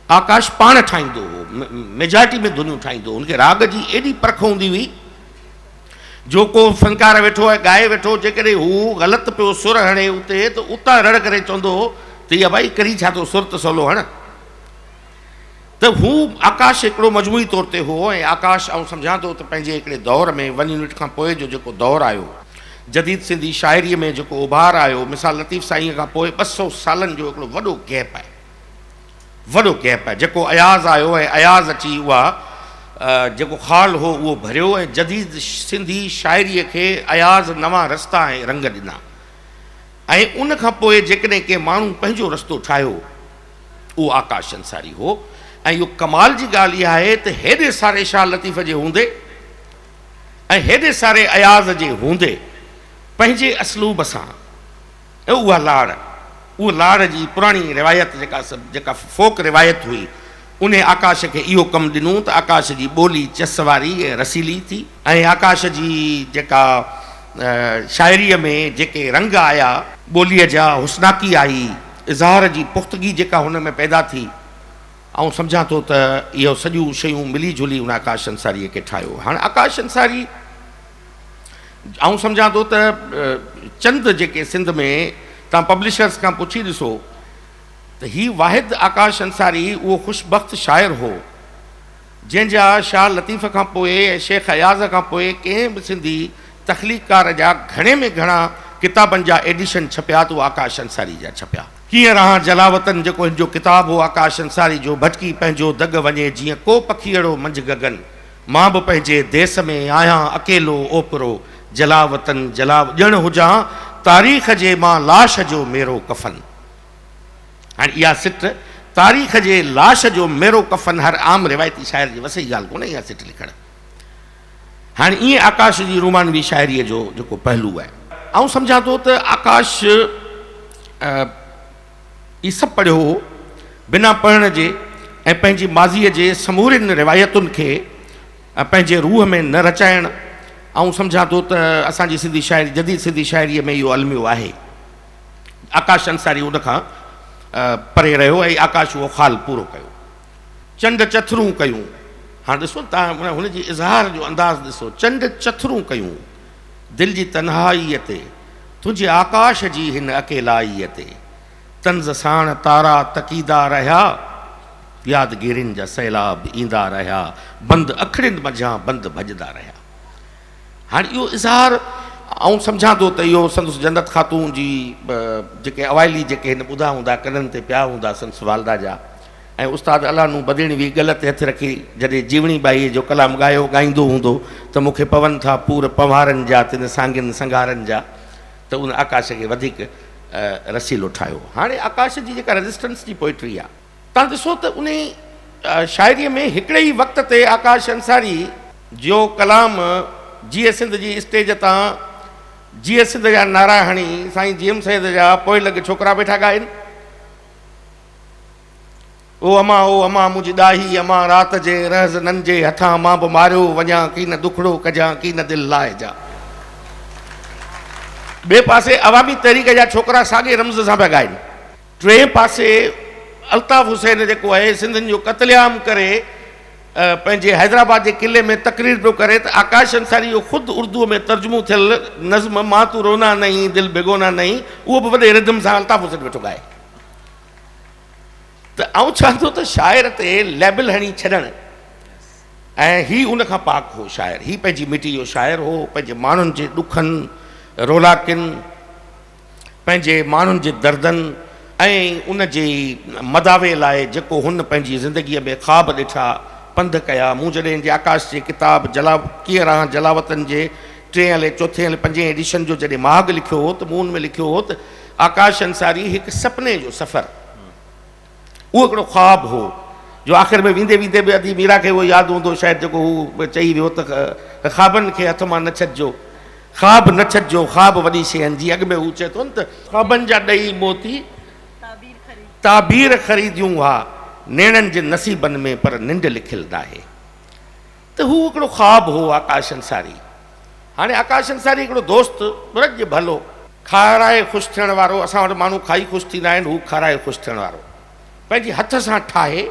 आकाश पाण ठाहींदो हो, मेजॉरिटी में धुनियूं ठाहींदो हो। उनखे राग जी एॾी परख हूंदी हुई, जो को फनकार वेठो आहे ॻाए वेठो, जेकॾहिं हू ग़लति पियो सुर हणे उते, त उतां रड़ करे चवंदो हो त इहा भाई करी छा थो सुरत सवलो हण। त हू आकाश हिकिड़ो मजमूई तौर ते हो ऐं आकाश आउं सम्झां थो त पंहिंजे हिकिड़े दौर में 1 यूनिट खां पोइ जो जेको दौरु आयो, जदीद सिंधी शाइरीअ में जेको उभार आयो, मिसाल लतीफ़ साईं खां पोइ 200 सालनि जो हिकिड़ो वॾो गैप आहे, वॾो गैप आहे। जेको अयाज़ आयो ऐं अयाज़ अची उहा जेको ख़ाल हो उहो भरियो ऐं जदीद सिंधी शाइरीअ खे अयाज़ नवां रस्ता ऐं रंग ॾिना। ऐं उन खां पोइ जेकॾहिं के माण्हू पंहिंजो रस्तो ठाहियो उहो आकाश अंसारी हो। ऐं इहो कमाल जी ॻाल्हि इहा आहे त हेॾे सारे शाह लतीफ़ जे हूंदे ऐं हेॾे सारे अयाज़ जे हूंदे पंहिंजे असलूब सां उहा लाड़ जी पुराणी रिवायत जेका फोक रिवायत हुई उन आकाश खे इहो कमु ॾिनो त आकाश जी ॿोली चस वारी ऐं रसीली थी ऐं आकाश जी जेका शाइरीअ में जेके रंग आया, ॿोलीअ जा हुस्नाकी आई, इज़हार जी पुख़्तगी जेका हुन में पैदा थी, ऐं सम्झां थो त इहो सॼियूं शयूं मिली जुली उन आकाश अंसारीअ खे ठाहियो। हाणे आकाश अंसारी ऐं सम्झां थो त चंद जेके सिंध में तव्हां पब्लिशर्स खां पुछी ॾिसो त ही वाहिद आकाश अंसारी उहो ख़ुशबख़्त शाइर हो जंहिंजा शाह लतीफ़ खां पोइ ऐं शेख अयाज़ खां पोइ कंहिं बि सिंधी तख़लीक़कार जा घणे में घणा किताबनि जा एडिशन छपिया त उहे आकाश अंसारी जा छपिया। कीअं रहां जलावतन जेको हिन जो किताबु हो आकाश अंसारी जो, भटकी पंहिंजो दग वञे जीअं को पखी अहिड़ो मंझि गगन, मां बि पंहिंजे देस में आहियां अकेलो ओपरो, जलावतन ॼण हुजां तारीख़ जे मां लाश जो मेरो कफ़न। हाणे इहा सिट तारीख़ जे लाश जो मेरो कफ़न हर आम रिवायती शाइर जी वसई ॻाल्हि कोन्हे इहा सिट लिखणु। हाणे ईअं आकाश जी रुमानवी शाइरीअ जो जेको पहलू आहे, ऐं सम्झां थो त आकाश इहे सभु पढ़ियो हो बिना पढ़ण जे ऐं पंहिंजी माज़ीअ जे समूरनि रिवायतुनि खे पंहिंजे रूह में न रचाइण। ऐं सम्झां थो त असांजी सिंधी शाइरी जदीद सिंधी शाइरीअ में इहो अलमियो आहे। आकाश अंसारी उनखां परे रहियो ऐं आकाश उहो ख़ाल पूरो कयो। चंड चथरूं कयूं, हाणे ॾिसो तव्हां हुनजी इज़हार जो अंदाज़ ॾिसो, चंड चथरूं कयूं दिलि जी तन्हाईअ ते, तुंहिंजे आकाश जी हिन अकेलाईअ ते, तंज़ साण तारा तकीदा रहिया, यादगिरियुनि जा सैलाब ईंदा रहिया, बंदि अखड़ियुनि मंझां बंदि भॼंदा रहिया। हाणे इहो इज़हार ऐं सम्झां थो त इहो संदसि जन्नत ख़ातून जी जेके अवाइली जेके हिन ॿुधा हूंदा कननि ते पिया हूंदा संदसि वालदा जा, ऐं उस्ताद अलानू बदिणवी गल ते हथु रखी जॾहिं जीवणी बाईअ जो कलाम ॻाईंदो हूंदो त मूंखे पवनि था पूर पवारनि जा तिन सांगियुनि संगारनि जा, त उन आकाश खे वधीक रसीलो ठाहियो। हाणे आकाश जी जेका रेज़िस्टेंस जी पोइट्री आहे, तव्हां ॾिसो त उन शाइरीअ में हिकिड़े ई वक़्त ते आकाश अंसारी जो कलाम जीअ सिंध जी स्टेज तां जीअ सिंध जा नारा हणी साईं जीएम सैद जा पोइ लॻ छोकिरा वेठा ॻाइनि, ओ अमा मुंहिंजी ॾाही अमा राति जे रहज़ननि जे हथां मां बि मारियो वञा, की न दुखड़ो कजां की न दिलि लाहिजां। ॿिए पासे अवामी तहरीक जा छोकिरा साॻे रम्ज़ सां पिया ॻाइनि। टे पासे अल्ताफ़ हुसैन जेको आहे सिंधियुनि जो क़त्लेआम करे पंहिंजे हैदराबाद जे किले में तकरीर पियो करे, त आकाश अंसारी जो ख़ुदि उर्दूअ में तर्जुमो थियल नज़्म मां तू रोना नहीं दिल बेगोना नहीं, उहो बि वॾे रिदम सां अल्ताफ़ हुसैन वेठो ॻाए। त आउं चाहियां थो त शाइर ते लेबल हणी छॾणु, ऐं ही उन खां पाक हो शाइर, ही पंहिंजी मिटी जो शाइर हो, पंहिंजे माण्हुनि जे ॾुखनि रोलाकिन, पंहिंजे माण्हुनि जे दर्दनि ऐं उन जे मदावे लाइ जेको हुन पंहिंजी ज़िंदगीअ में ख़्वाब ॾिठा पंध कया। मूं जॾहिं जे आकाश जे किताब कीअं रहां जलावतन जे 3 हले 4 हले 5 एडिशन जो जॾहिं माग लिखियो हो त मूं हुन में लिखियो हो त आकाश अंसारी हिकु सपने जो सफ़र, उहो हिकिड़ो ख़्वाब हो जो आख़िर में वेंदे वेंदे बि अधी मीरा खे उहो यादि हूंदो शायदि जेको हू चई वियो त ख़्वाबनि खे हथ मां न छॾिजो, ख़्वाब न छॾिजो, ख़्वाब वॾी शयुनि जी। अॻु में हू चए थो न त ख़्वाबनि जा ॾई मोती ताबीर ख़रीदियूं हा, नेणनि जे नसीबनि में पर निंड लिखियलु नाहे। त हू हिकिड़ो ख़्वाब हो आकाश अंसारी। हाणे आकाश अंसारी हिकिड़ो दोस्त रज भलो खाराए ख़ुशि थियण वारो, असां वटि माण्हू खाई ख़ुशि थींदा आहिनि, हू खाराए ख़ुशि थियण वारो, पंहिंजे हथ सां ठाहे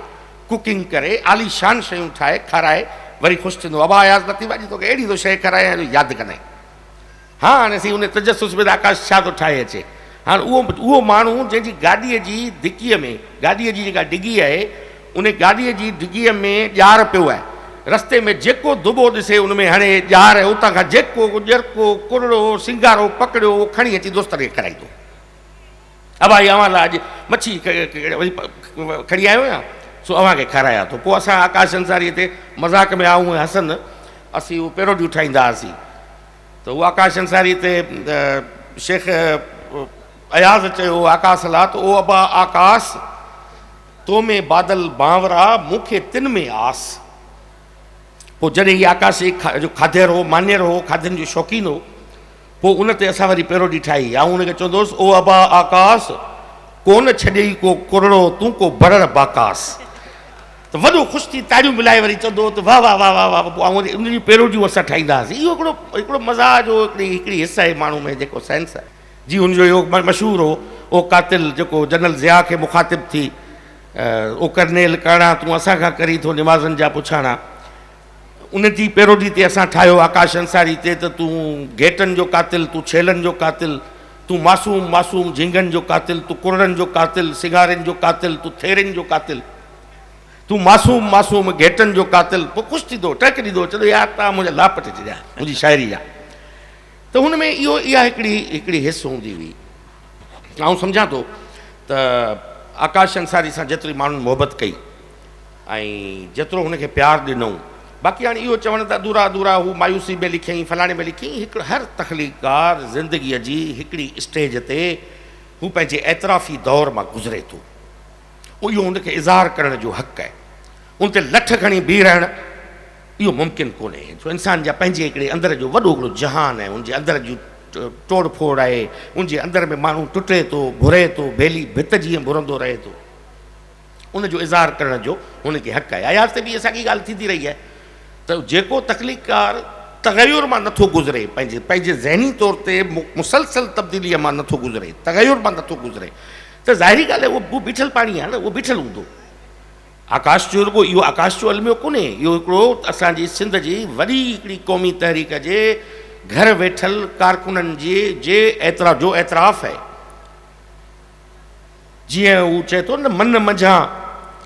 कुकिंग करे आलीशान शयूं ठाहे खाराए वरी ख़ुशि थींदो। अबा अयाज़ लतीफ़ अॼु तोखे अहिड़ी थो शइ खाराए यादि कंदे। हा हाणे असीं उन तजसुस में आकाश छा थो ठाहे अचे। हाणे उहो माण्हू जंहिंजी गाॾीअ जी डिकीअ में, गाॾीअ जी जेका डिगी आहे उन गाॾीअ जी डिगीअ में ॼार पियो आहे, रस्ते में जेको दुबो ॾिसे उन में हणे ॼार, उतां खां जेको ॼरको कुरड़ो सिंगारो पकड़ियो उहो खणी अची दोस्त खे खाराईंदो। भाई अवां लाइ अॼु मच्छी खणी आयो आहियां, सो अव्हां खे खारायां थो। पोइ असां आकाश अंसारीअ ते मज़ाक में आऊं ऐं हसन असीं उहो पेरोडियूं ठाहींदा हुआसीं। त उहो आकाश अंसारी ते शेख अयाज़ चयो आकाश लाइ त ओ अबा आकाश तो में बादल बांवरा मूंखे तिन में आस। पोइ जॾहिं हीअ आकाश जो खाधेर हो, मान्यर हो, खाधनि जो शौक़ीन हो, पोइ उन ते असां वरी पेरोडी ठाही। ऐं उनखे चवंदोसि ओ अबा आकाश कोन छॾेई को कुरड़ो तूं को बरड़ बाकास। त वॾो ख़ुशि थी ताड़ियूं मिलाए वरी चवंदो त वाह वाह वाह वाह वाह। पोइ उन जी पेरोडियूं असां ठाहींदा हुआसीं। इहो हिकिड़ो मज़ाक़ जो हिकिड़ी हिस्सा आहे माण्हू में जेको सेंस आहे। जी हुनजो इहो मशहूरु हो ओ कातिल जेको जनरल ज़िया खे मुखातिब थी, ओ करनेल करणा तूं असांखां करी थो निमाज़नि जा पुछाणा। उन जी पेरोडी ते असां ठाहियो आकाश अंसारी ते त तूं घेटनि जो कातिल, तूं छेलनि जो कातिल, तूं मासूम मासूम झिंगनि जो कातिल, तूं कुरड़नि जो कातिल, सिंगारनि जो कातिल, तूं थेरनि जो कातिल, तूं मासूम मासूम घेटनि जो कातिल। पोइ ख़ुशि थींदो, टक ॾींदो, चवंदो यार तव्हां मुंहिंजा लापट चइजा मुंहिंजी शाइरी आहे। त हुन में इहा हिकिड़ी हिस हूंदी हुई। ऐं सम्झां थो त आकाश अंसारी सां जेतिरी माण्हुनि मोहबत कई ऐं जेतिरो हुनखे प्यारु ॾिनऊं, बाक़ी हाणे इहो चवण त अधूरा अधूरा हू मायूसी में लिखियईं, फलाणे में लिखियईं। हिकिड़ो हर तख़लीक़कार ज़िंदगीअ जी हिकिड़ी स्टेज ते हू पंहिंजे एतिराफ़ी दौर मां गुज़रे थो, इहो हुनखे इज़हार करण जो हक़ु आहे। उन ते लठ खणी बीह रहणु इहो मुमकिन कोन्हे, छो इंसान जा पंहिंजे हिकिड़े अंदर जो वॾो हिकिड़ो जहान आहे, उनजे अंदर जूं तोड़ फोड़ आहे, उनजे अंदर में माण्हू टुटे थो, भुरे थो, बेली भित जीअं भुरंदो रहे थो, उनजो इज़हार करण जो हुनखे हक़ु आहे। अयाज़ ते बि असांजी ॻाल्हि थींदी रही आहे त जेको तख़लीक़कार तग़युर मां नथो गुज़रे, पंहिंजे ज़हनी तौर ते मुसलसल तब्दीलीअ मां नथो गुज़रे, तग़युर मां नथो गुज़रे, त ज़ाहिरी ॻाल्हि आहे उहो बीठल पाणी आहे न, उहो बीठल हूंदो। आकाश जो रुॻो इहो आकाश जो अलमियो कोन्हे, इहो हिकिड़ो असांजी सिंध जी वॾी हिकिड़ी क़ौमी तहरीक जे घर वेठल कारकुननि जे एतिराफ़ आहे। जीअं हू चए थो न मन मंझां,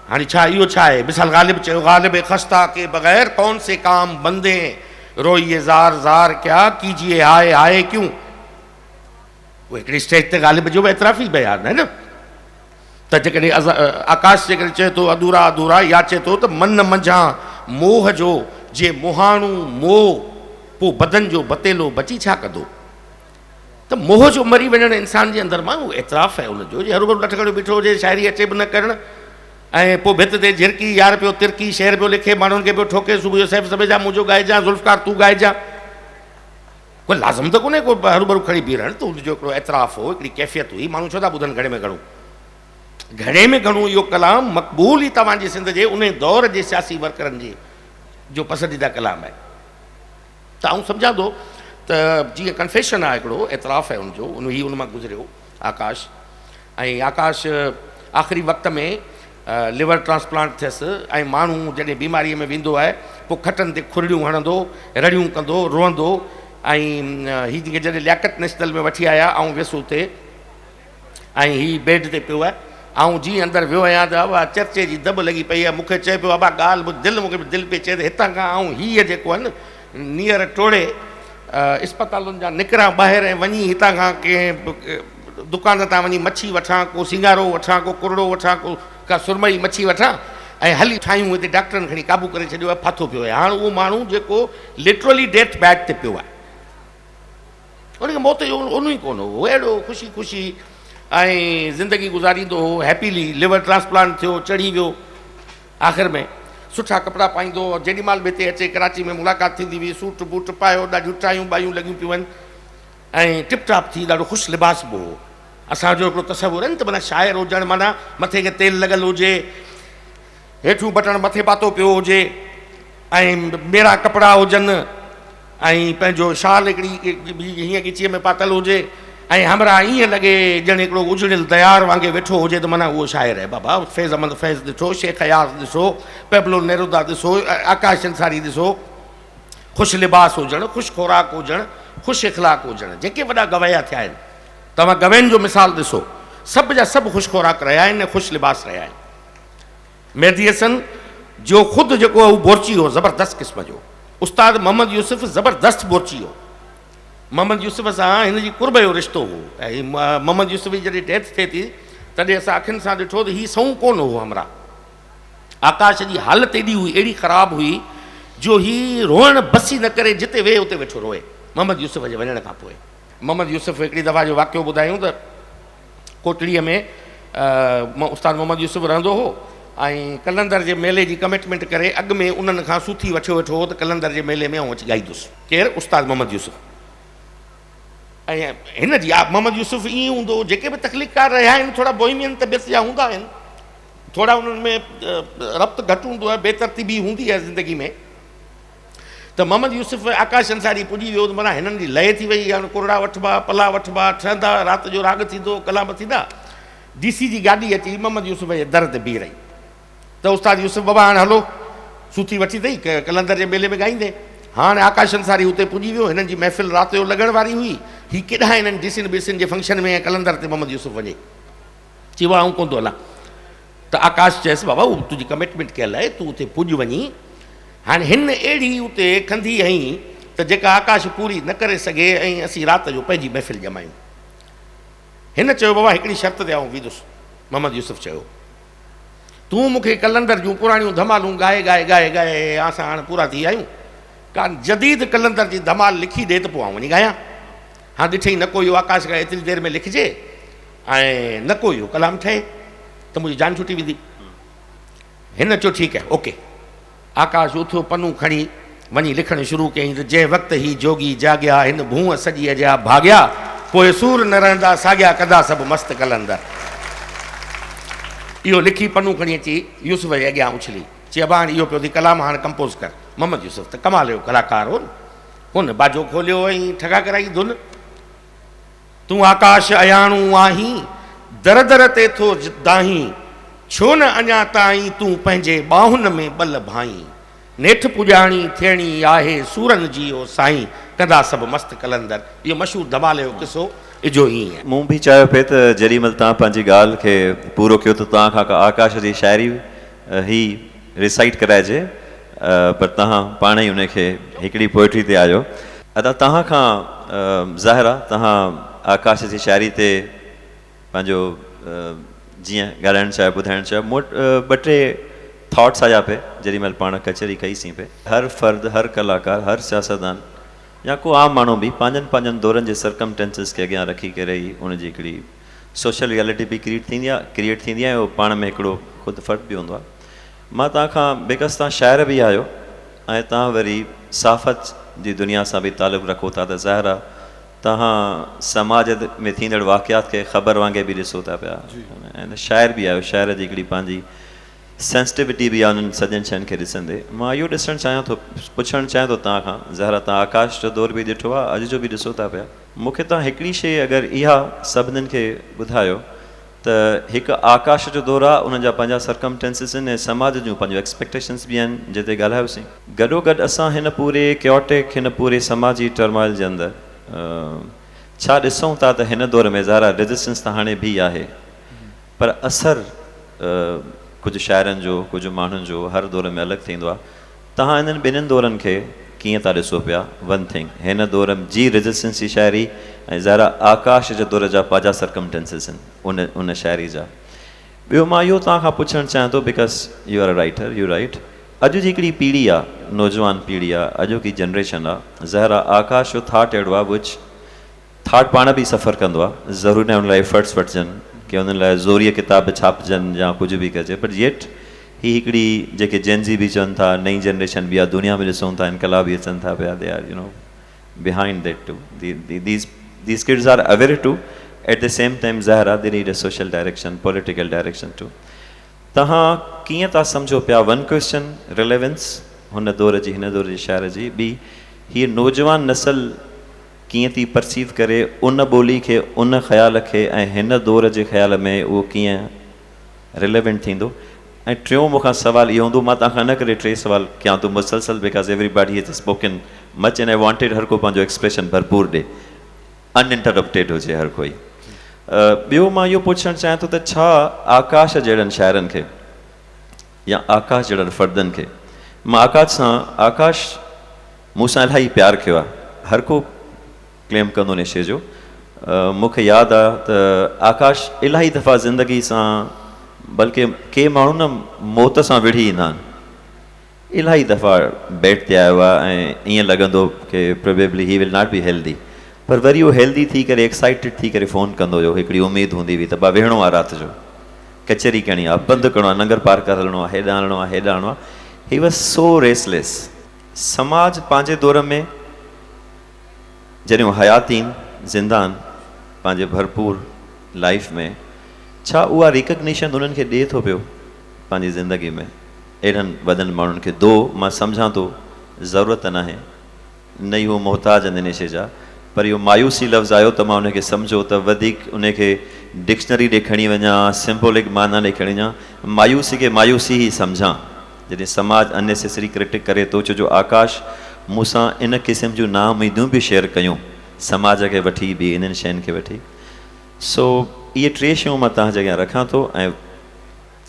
हाणे छा इहो छा आहे, मिसाल ग़ालिब चयो ग़ालिब ख़स्ता के बग़ैर कौन से काम बंदे रोइए ज़ार ज़ार क्या कीजिए हाय हाय क्यों। उहो हिकिड़ी स्टेज ते ग़ालिब जो बि एतिराफ़ी बयानु आहे न। त जेकॾहिं आकाश जेकॾहिं चए थो अधूरा अधूरा, या चए थो त मन मंझां मोह जो जे मुहाणू मोह पोइ बदन जो बतेलो बची छा कंदो। त मोह जो मरी वञणु इंसान जे अंदरि मां उहो एतिराफ़ आहे हुनजो, जे हरू भरू लठ खणी बीठो हुजे, शाइरी अचे बि न करणु, ऐं पोइ भित ते झिरकी यार पियो तिरकी शेर पियो लिखे, माण्हुनि खे पियो ठोके, सुबुह जो सैफ़ सभेजा मुंहिंजो ॻाइजां, ज़ुल्फ़कार तूं ॻाइजां। कोई लाज़िम त कोन्हे को हरू भरू खणी बीहणु, त हुनजो हिकिड़ो एतिराफ़ हो, हिकिड़ी कैफ़ियत हुई। माण्हू छो था ॿुधनि घणे में घणो, घणे में घणो इहो कलाम मक़बूल ई तव्हांजे सिंध जे उन दौर जे सियासी वर्करनि जो पसंदीदा कलाम आहे। त आउं सम्झां थो त जीअं कन्फेशन आहे हिकिड़ो एतिराफ़ आहे हुनजो, उन मां गुज़रियो आकाश। ऐं आकाश आख़िरी वक़्त में लिवर ट्रांसप्लांट थियसि, ऐं माण्हू जॾहिं बीमारीअ में वेंदो आहे पोइ खटनि ते खुरड़ियूं हणंदो, रड़ियूं कंदो, रोअंदो। ऐं हीअ जॾहिं लियाकत नेशनल में वठी आया, ऐं वियुसि उते, ऐं हीअ बेड ते पियो आहे, ऐं जीअं अंदरि वियो आहियां त अबा चर्चे जी दॿ लॻी पई आहे। मूंखे चए पियो अबा ॻाल्हि ॿुध, मूंखे बि दिलि पई चए त हितां खां ऐं हीअ जेको आहे न नीअर टोड़े इस्पतालुनि जा निकिरां ॿाहिरि ऐं वञी हितां खां कंहिं दुकान तां वञी मच्छी वठां, को सिंगारो वठां, को कुरड़ो वठां, को का सुरमई मच्छी वठां, ऐं हली ठाहियूं। हिते डॉक्टरनि खणी क़ाबू करे छॾियो आहे, फाथो पियो आहे। हाणे उहो माण्हू जेको लिटरली डेथ बैड ते पियो आहे, उनखे मौत जो उन ई कोन हो, अहिड़ो ख़ुशी ख़ुशी ऐं ज़िंदगी गुज़ारींदो हो, हैप्पीली। लिवर ट्रांसप्लांट थियो, चढ़ी वियो, आख़िर में सुठा कपिड़ा पाईंदो, जेॾी महिल बि हिते अचे कराची में मुलाक़ात थींदी हुई, सूट बूट पायो, ॾाढियूं टायूं बायूं लॻियूं पियूं आहिनि, ऐं टिप टॉप थी ॾाढो ख़ुशि लिबास बि हो। असांजो हिकिड़ो तसवुरु आहे न त माना शाइर हुजणु, माना मथे खे तेल लॻल हुजे, हेठूं बटण मथे पातो पियो हुजे, ऐं मेरा कपिड़ा हुजनि, ऐं पंहिंजो शाल हिकिड़ी हीअं ॻिचीअ में पातल हुजे, ऐं हमरा ईअं लॻे ॼण हिकिड़ो उजड़ियल दयार वांगुरु वेठो हुजे, त माना उहो शाइर आहे बाबा। फैज़ अहमद फैज़ ॾिठो, शेख अयाज़ ॾिसो, पेबलो नेरुदा ॾिसो, आकाश अंसारी ॾिसो। ख़ुशि लिबास हुजणु, ख़ुशि खुराक हुजणु, ख़ुशि इख़लाक़ हुजणु, जेके वॾा गवाया थिया आहिनि तव्हां गवेन जो मिसाल ॾिसो, सभु जा सभु ख़ुशि खुराक रहिया आहिनि, ख़ुशि लिबास रहिया आहिनि। मेहदी हसन जो ख़ुदि जेको आहे उहो बोरची हो, ज़बरदस्त क़िस्म जो। उस्ताद मोहम्मद यूसुफ ज़बरदस्त बोरची हो। मोहम्मद यूसुफ सां हिन जी कुर्ब जो रिश्तो हो, ऐं मोहम्मद यूसुफ जी जॾहिं डेथ थिए थी तॾहिं असां अखियुनि सां ॾिठो त हीउ सऊं कोन हो हमरा। आकाश जी हालत एॾी हुई, एॾी ख़राबु हुई जो हीउ रोअण बसी न करे जिते वेहे उते वेठो रोए मोहम्मद यूसुफ जे वञण खां पोइ। मोहम्मद यूसुफ हिकिड़ी दफ़ा जो वाक़ियो ॿुधायूं त कोटड़ीअ में उस्ताद मोहम्मद यूसुफ रहंदो हो ऐं कलंदर जे मेले जी कमिटमेंट करे अॻु में उन्हनि खां सूथी वठियो वेठो हो त कलंदर जे मेले में आउं अची ॻाईंदुसि। केरु? उस्ताद मोहम्मद यूसुफ। ऐं हिन जी मोहम्मद यूसुफ ईअं हूंदो, जेके बि तकलीफ़कार रहिया आहिनि थोरा बोहिमियन तबियत जा हूंदा आहिनि, थोरा उन्हनि में रब्त घटि हूंदो आहे, बेतरतीबी हूंदी आहे ज़िंदगी में। त मोहम्मद यूसुफ आकाश अंसारी पुॼी वियो त माना हिननि जी लय थी वई, हाणे कुरड़ा वठिबा, पला वठिबा, ठहंदा, राति जो राग थींदो, कलाम थींदा। DC जी गाॾी अची मोहम्मद यूसुफ जे दर ते बीह रही त उस्ताद यूसुफ बाबा हाणे हलो, सूथी वठी अथई कलंदर जे मेले में ॻाईंदे। हाणे आकाश अंसारी हुते पुॼी वियो, हिननि जी महफ़िल राति जो लॻण वारी हुई। हीउ केॾा हिननि डिसिन बिसिन जे फंक्शन में ऐं कलंदर ते मोहम्मद यूसुफ वञे, चई वाह आऊं कोन थो हलां। त आकाश चयसि बाबा उहा तुंहिंजी कमिटमेंट कयल आहे, तूं उते पुॼ वञी। हाणे हिन अहिड़ी उते कंदी हईं त जेका आकाश पूरी न करे सघे ऐं असीं राति जो पंहिंजी महफ़िल ॼमायूं। हिन चयो बाबा हिकिड़ी शर्त ते आऊं बीहंदुसि। मोहम्मद यूसुफ चयो तूं मूंखे कलंदर जूं पुराणियूं धमालूं ॻाए ॻाए ॻाए ॻाए असां हाणे पूरा थी आहियूं, का जदीद कलंदर जी धमाल लिखी ॾे त पोइ आऊं वञी ॻायां। हाँ ॾिठई न को इहो आकाश खां एतिरी देरि में लिखिजे ऐं न को इहो कलाम ठहे त मुंहिंजी जान छुटी वेंदी। हिन चयो ठीकु आहे, ओके। आकाश उथियो, पनू खणी वञी लिखणु शुरू कयईं त जंहिं वक़्तु ही जोगी जाॻिया हिन भूअ सॼीअ जा भाॻिया, पोइ सूर न रहंदा साॻिया कदा सभु मस्तु कलंदर। इहो लिखी पनू खणी अची यूसुफ जे अॻियां उछली, चई अबा हाणे इहो पियो थी कलाम, हाणे कंपोज़ कर। मोहम्मद यूसुफ त कमाल जो कलाकार हो, हुन बाजो खोलियो ऐं ठगा कराई धुन। तूं आकाश अयाणू आहीं, दर दर ते थो दाहीं, छो न अञा ताईं तूं पंहिंजे ॿाहुनि में ॿल भाई, नेठि पुॼाणी थियणी आहे सूरनि जी ओ साईं, कंदा सभु मस्तु कलंदर। इहो मशहूरु धमाल जो किसो इजो ईअं आहे। मूं बि चयो पिए त जेॾी महिल तव्हां पंहिंजी ॻाल्हि खे पूरो कयो त तव्हां खां आकाश जी शाइरी ही रिसाइट कराइजे, पर तव्हां पाण ई उनखे हिकिड़ी पोइट्री ते आयो। अदा तव्हां खां ज़ाहिर आहे तव्हां आकाश जी शाइरी ते पंहिंजो जीअं ॻाल्हाइणु चाहियो, ॿुधाइणु चाहियो। मूं वटि ॿ टे थॉट्स आया पिए जेॾी महिल पाण कचहरी कईसीं पिए। हर फ़र्द, हर कलाकार, हर सियासतदान या को आम माण्हू बि पंहिंजनि पंहिंजनि दौरनि जे सर्कमटेंसिस खे अॻियां रखी करे ई उनजी हिकिड़ी सोशल रियलिटी बि क्रिएट थींदी आहे, उहो पाण में हिकिड़ो ख़ुदि फ़र्क़ु बि हूंदो आहे। मां तव्हां खां बिकॉज़ तव्हां शाइर बि आहियो ऐं तव्हां वरी सहाफ़त जी दुनिया सां बि तालुक़ु रखो था, त ज़ाहिर आहे तव्हां समाज में थींदड़ वाक़ियात खे ख़बर वांगुरु बि ॾिसो था पिया ऐं शाइर बि आहियो। शाइर जी हिकिड़ी पंहिंजी सेंसिटिविटी बि आहे उन्हनि सॼनि शयुनि खे ॾिसंदे। मां इहो ॾिसणु चाहियां थो, पुछणु चाहियां थो तव्हां खां, ज़ाहिर आहे तव्हां आकाश जो दौर बि ॾिठो आहे, अॼु जो बि ॾिसो था पिया। मूंखे तव्हां हिकिड़ी शइ अगरि इहा सभिनीनि खे ॿुधायो त हिकु आकाश जो दौरु आहे, उन जा पंहिंजा सर्कमटेंसिस आहिनि ऐं समाज जूं पंहिंजूं एक्सपेक्टेशन्स बि आहिनि जिते ॻाल्हायोसीं। गॾोगॾु असां हिन पूरे क्योटिक, हिन पूरे समाजी टर्मोइल जे अंदरि छा ॾिसूं था त हिन दौर में ज़ाहिर रेजिस्टेंस त हाणे बि आहे, पर असरु कुझु शाइरनि जो, कुझु माण्हुनि जो हर दौर में अलॻि थींदो आहे। तव्हां इन्हनि ॿिन्हिनि दौरनि खे कीअं था ॾिसो पिया? वन थिंग, हिन दौर जी रेजिस्टेंस जी शाइरी ऐं ज़ाहिर आकाश जे दौर जा पंहिंजा सर्कमटेंसिस आहिनि उन शाइरी जा। ॿियो मां इहो तव्हां खां पुछणु चाहियां थो, because U are a writer, U right. अॼु जी हिकिड़ी पीढ़ी आहे, नौजवान पीढ़ी आहे, अॼोकी जनरेशन आहे, ज़ाहिर आकाश जो थाट अहिड़ो आहे विच थाट पाण बि सफ़र कंदो आहे। ज़रूरी न हुन लाइ एफर्ट्स वठिजनि की हुननि लाइ ज़ोरीअ किताब छापजनि या कुझु बि कजे, पर येट ही हिकिड़ी जेके जेनज़ी बि चवनि था, नई जनरेशन बि आहे, दुनिया में ॾिसूं था इनकलाब बि अचनि था पिया, they are you know behind that too, these kids are aware too, at the same time ज़ाहिर आहे they need a social direction, political direction too। तव्हां कीअं था सम्झो पिया वन क्वेश्चन रिलेवेंस हुन दौर जी, हिन दौर जी शाइर जी, ॿी हीअ नौजवान नसल कीअं थी परसीव करे उन ॿोली खे, उन ख़्याल खे ऐं हिन दौर जे ख़्याल में उहो कीअं रिलेवेंट थींदो। ऐं टियों मूंखां सुवाल इहो हूंदो, मां तव्हां खां न करे टे सुवाल कयां थो मुसलसल, because everybody has spoken much and I wanted her को पंहिंजो एक्सप्रेशन भरपूर ॾे, अनइंटरप्टेड हुजे हर कोई। ॿियो मां इहो पुछणु चाहियां थो त छा आकाश जहिड़नि शाइरनि खे या आकाश जहिड़नि फ़र्दनि खे, मां आकाश मूंसां इलाही प्यारु कयो आहे, हर को क्लेम कंदो इन शइ जो। मूंखे यादि आहे त आकाश इलाही दफ़ा ज़िंदगी सां, बल्कि के माण्हू न मौत सां विढ़ी ईंदा आहिनि, इलाही दफ़ा बेड ते आयो आहे ऐं ईअं लॻंदो की probably he will not be healthy, पर वरी उहो हेल्दी थी करे एक्साइटेड थी करे फ़ोन कंदो हुयो, हिकिड़ी उमेदु हूंदी हुई त भाउ विहणो आहे राति जो, कचहरी करणी आहे, बंदि करिणो आहे, नंगर पार्कर हलणो आहे, हेॾां हलणो आहे, हेॾां हलणो आहे। He was so restless. समाज पंहिंजे दौर में जॾहिं हयातीन ज़िंदा आहिनि पंहिंजे भरपूर लाइफ में, छा उहा रिकग्निशन उन्हनि खे ॾिए थो पियो पंहिंजी ज़िंदगी में एॾनि वॾनि माण्हुनि खे? दो मां सम्झां थो ज़रूरत न आहे, न ई हू मोहताज आहिनि इन शइ जा, पर इहो मायूसी लफ़्ज़ु आयो त मां उनखे सम्झो त वधीक उनखे डिक्शनरी ॾे खणी वञा, सिंबॉलिक माना ॾे खणी वञा, मायूसी खे मायूसी ई सम्झां। जॾहिं समाज अननेसेसरी क्रिटिक करे थो, छो जो आकाश मूंसां इन क़िस्म जूं ना उमीदूं बि शेयर कयूं, समाज खे वठी बि, इन्हनि शयुनि खे वठी। सो इहे टे शयूं मां तव्हांजे अॻियां रखां थो, ऐं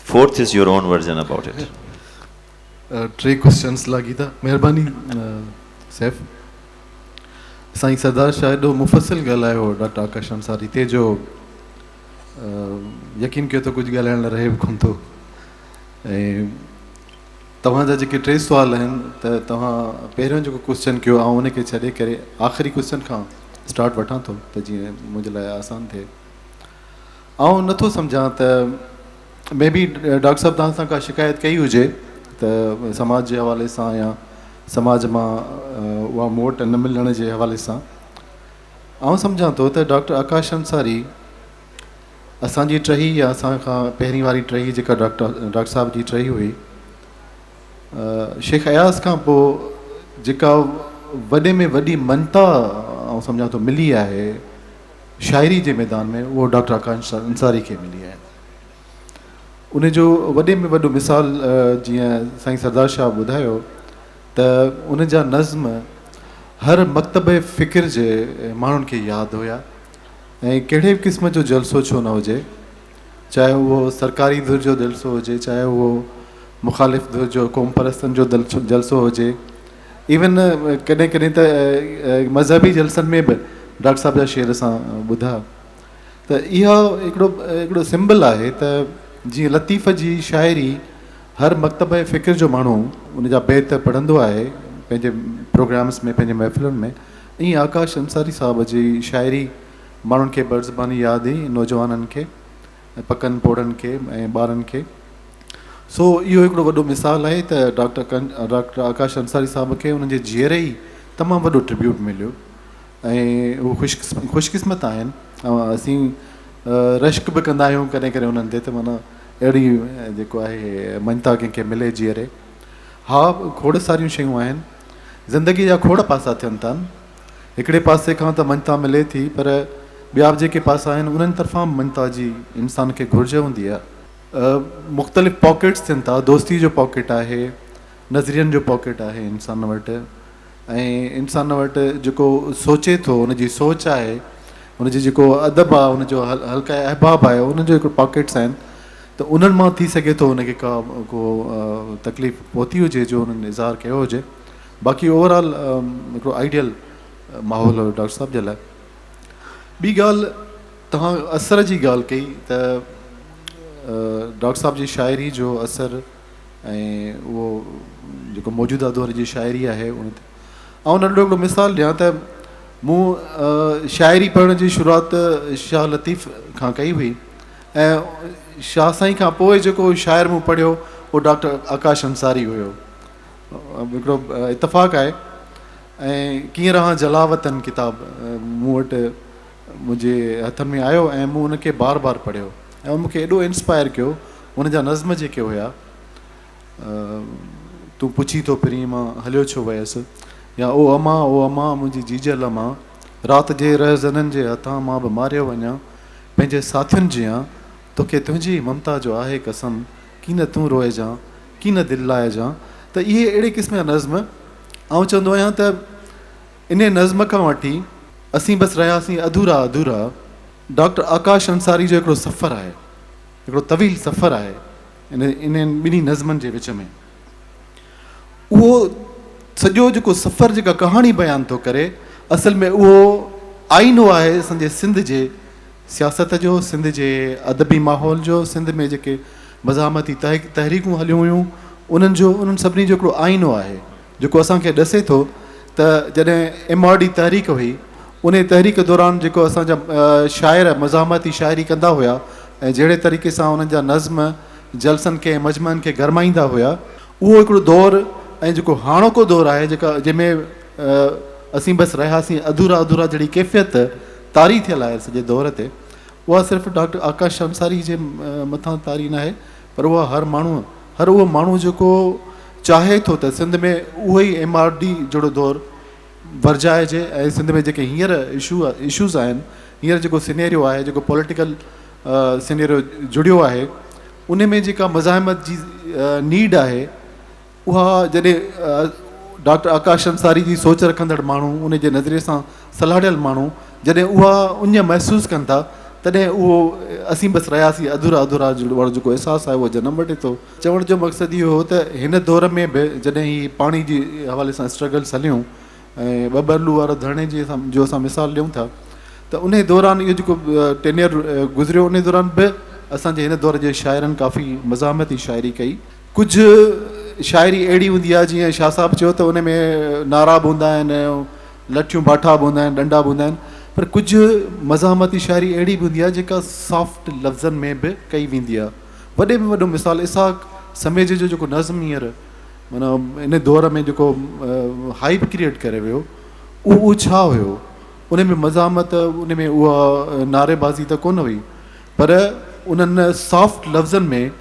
fourth is your on version about it. टे क्वेश्चन्स लॻी था, महिरबानी सैफ। साईं सरदार शाह एॾो मुफ़सिल ॻाल्हायो डॉक्टर आकाश अंसारी ते जो यकीन कयो त कुझु ॻाल्हाइण लाइ रहे बि कोन थो। ऐं तव्हांजा जेके टे सुवाल आहिनि त तव्हां पहिरियों जेको क्वेश्चन कयो ऐं उनखे छॾे करे आख़िरी क्वेश्चन खां स्टार्ट वठां थो त जीअं मुंहिंजे लाइ आसानु थिए। ऐं नथो सम्झां त मे बी डॉक्टर साहिबु तव्हां सां का शिकायत कई हुजे त समाज जे हवाले सां या समाज मां उहा मोट न मिलण जे हवाले सां। आउं सम्झां थो त डॉक्टर आकाश अंसारी असांजी टही या असां खां पहिरीं वारी टही जेका डॉक्टर साहिब जी टही हुई, शेख अयाज़ खां पोइ जेका वॾे में वॾी मनता आउं सम्झां थो मिली आहे शाइरी जे मैदान में, उहो डॉक्टर आकाश अंसारी खे मिली आहे। उन जो वॾे में वॾो मिसाल जीअं साईं सरदार शाह ॿुधायो त उन जा नज़्म हर मकतब फ़िक्र जे माण्हुनि खे यादि हुया, ऐं कहिड़े बि क़िस्म जो जलसो छो न हुजे, चाहे उहो सरकारी धुर जो जलसो हुजे, चाहे उहो मुखालिफ़ धुर जो क़ौम परस्तनि जो जलसो हुजे, इवन कॾहिं कॾहिं त मज़हबी जलसनि में बि डॉक्टर साहिब जा शेर असां ॿुधा। त इहा हिकिड़ो सिंबल आहे त जीअं लतीफ़ जी शाइरी हर मकतब फ़िक्र जो माण्हू उन जा बैत पढ़ंदो आहे पंहिंजे प्रोग्राम्स में, पंहिंजे महफ़िलुनि में, ईअं आकाश अंसारी साहिब जी शाइरी माण्हुनि खे बर्ज़बानी यादि हुई, नौजवाननि खे, पकनि पोड़नि खे ऐं ॿारनि खे। सो इहो हिकिड़ो वॾो मिसाल आहे त डॉक्टर आकाश अंसारी साहिब खे उन्हनि जे जीअरे ई तमामु वॾो ट्रिब्यूट मिलियो, ऐं उहो ख़ुशकिस्मत आहिनि। ऐं असीं रश्क बि कंदा आहियूं कॾहिं कॾहिं उन्हनि ते, त माना अहिड़ी जेको आहे मञता कंहिंखे मिले जीअरे। हा, खोड़ सारियूं शयूं आहिनि, ज़िंदगी जा खोड़ पासा थियनि था। हिकिड़े पासे खां त मञता मिले थी, पर ॿिया बि जेके पासा आहिनि उन्हनि तरफ़ां मञता जी इंसान खे घुर्ज हूंदी आहे। मुख़्तलिफ़ पॉकेट्स थियनि था, दोस्ती जो पॉकेट आहे, नज़रियनि जो पॉकेट आहे इंसान वटि, ऐं इंसान वटि जेको सोचे थो उनजी सोच आहे, उनजी जेको अदब आहे, उनजो हल्का अहबाब आहे, उनजो हिकिड़ो पॉकेट्स आहिनि। त उन्हनि मां थी सघे थो उनखे का को तकलीफ़ पहुती हुजे जो उन्हनि इज़हार कयो हुजे। बाक़ी ओवरऑल हिकिड़ो आइडियल माहौल हो डॉक्टर साहिब जे लाइ। ॿी ॻाल्हि, तव्हां असर जी ॻाल्हि कई त डॉक्टर साहिब जी शाइरी जो असरु ऐं उहो जेको मौजूदा दौर जी शाइरी आहे उन ते। ऐं नंढो हिकिड़ो मिसाल ॾियां त मूं शाइरी पढ़ण जी शुरूआति शाह लतीफ़ खां कई हुई, ऐं शाह साईं खां पोइ जेको शाइर मूं पढ़ियो उहो डॉक्टर आकाश अंसारी हुयो। हिकिड़ो इतफ़ाक़ आहे। ऐं कीअं रहां जलावतन किताब मूं वटि मुंहिंजे हथनि में आयो, ऐं मूं उनखे बार बार पढ़ियो, ऐं मूंखे एॾो इंस्पायर कयो। उन जा नज़्म जेके हुया, तूं पुछी थो फिरी मां हलियो छो वयसि, या ओ अमा मुंहिंजी जीजल अमा, राति जे रहज़ननि जे हथां मां बि मारियो वञा, पंहिंजे साथियुनि जियां तोखे तुंहिंजी ममता जो आहे कसम, की न तूं रोइजां की न दिलि लाइजां। त इहे अहिड़े क़िस्म जा नज़्म आउं चवंदो आहियां त इन नज़्म खां वठी असीं बसि रहियासीं अधूरा डॉक्टर आकाश अंसारी जो हिकिड़ो सफ़र आहे, हिकिड़ो तवील सफ़र आहे इन्हनि ॿिन्ही नज़मनि जे विच में। उहो सॼो जेको सफ़र जेका कहाणी बयानु थो करे, असल में उहो आईनो आहे असांजे सिंध जे सियासत जो, सिंध जे अदबी माहौल जो, सिंध में जेके मज़ामती तहरीकूं हलियूं हुयूं उन्हनि सभिनी जो हिकिड़ो आईनो आहे जेको असांखे ॾसे थो त जॾहिं MRD तहरीक हुई, उन तहरीक दौरान जेको असांजा शाइर मज़ामती शाइरी कंदा हुआ ऐं जहिड़े तरीक़े सां उन्हनि जा नज़्म जलसनि खे मजमनि खे गरमाईंदा हुआ, उहो हिकिड़ो दौरु ऐं जेको हाणोको दौरु आहे जंहिंमें असीं बसि रहियासीं अधूरा अधूरा जहिड़ी कैफ़ियत तारी थियल आहे सॼे दौर ते, उहा सिर्फ़ु डॉक्टर आकाश अंसारी जे मथां तारी न आहे, पर उहा हर उहो माण्हू जेको चाहे थो त सिंध में उहो ई MRD जहिड़ो दौरु वर्जाइजे ऐं सिंध में जेके हींअर इशूज़ आहिनि, हींअर जेको सिनेरियो आहे, जेको पॉलिटिकल सिनेरियो जुड़ियो आहे, उन में जेका मज़ाहिमत जी नीड आहे, उहा जॾहिं डॉक्टर आकाश अंसारी जी सोच रखंदड़ माण्हू, उन जे नज़रिए सां सलाहियल माण्हू जॾहिं उहा उन महसूसु कनि था, तॾहिं उहो असीं बसि रहियासीं अधूरा अधूरा वारो जेको अहसासु आहे उहो जनमु वठे थो। चवण जो मक़सदु इहो हो त हिन दौर में बि जॾहिं ही पाणी जी हवाले सां स्ट्रगल्स हलियूं ऐं बबरलू वारो धरणे जी जो असां मिसाल ॾियूं था, त उन दौरान इहो जेको टेनियर गुज़रियो, उन दौरान बि असांजे हिन दौर जे शाइरनि काफ़ी मज़ामती शाइरी कई। कुझु शाइरी अहिड़ी हूंदी आहे जीअं शाह साहब चयो त उन में नारा बि हूंदा आहिनि, लठियूं बाठा बि हूंदा आहिनि, डंडा बि हूंदा आहिनि, पर कुझु मज़ामती शाइरी अहिड़ी बि हूंदी आहे जेका सॉफ्ट लफ़्ज़नि में बि कई वेंदी आहे। वॾे में वॾो मिसाल इसाक समेज जो जेको नज़्म हींअर माना इन दौर में जेको हाइप क्रिएट करे वियो, उहो छा हुयो? उन में मज़ामत, उन में उहा नारेबाज़ी त कोन हुई, पर उन्हनि सॉफ्ट लफ़्ज़नि में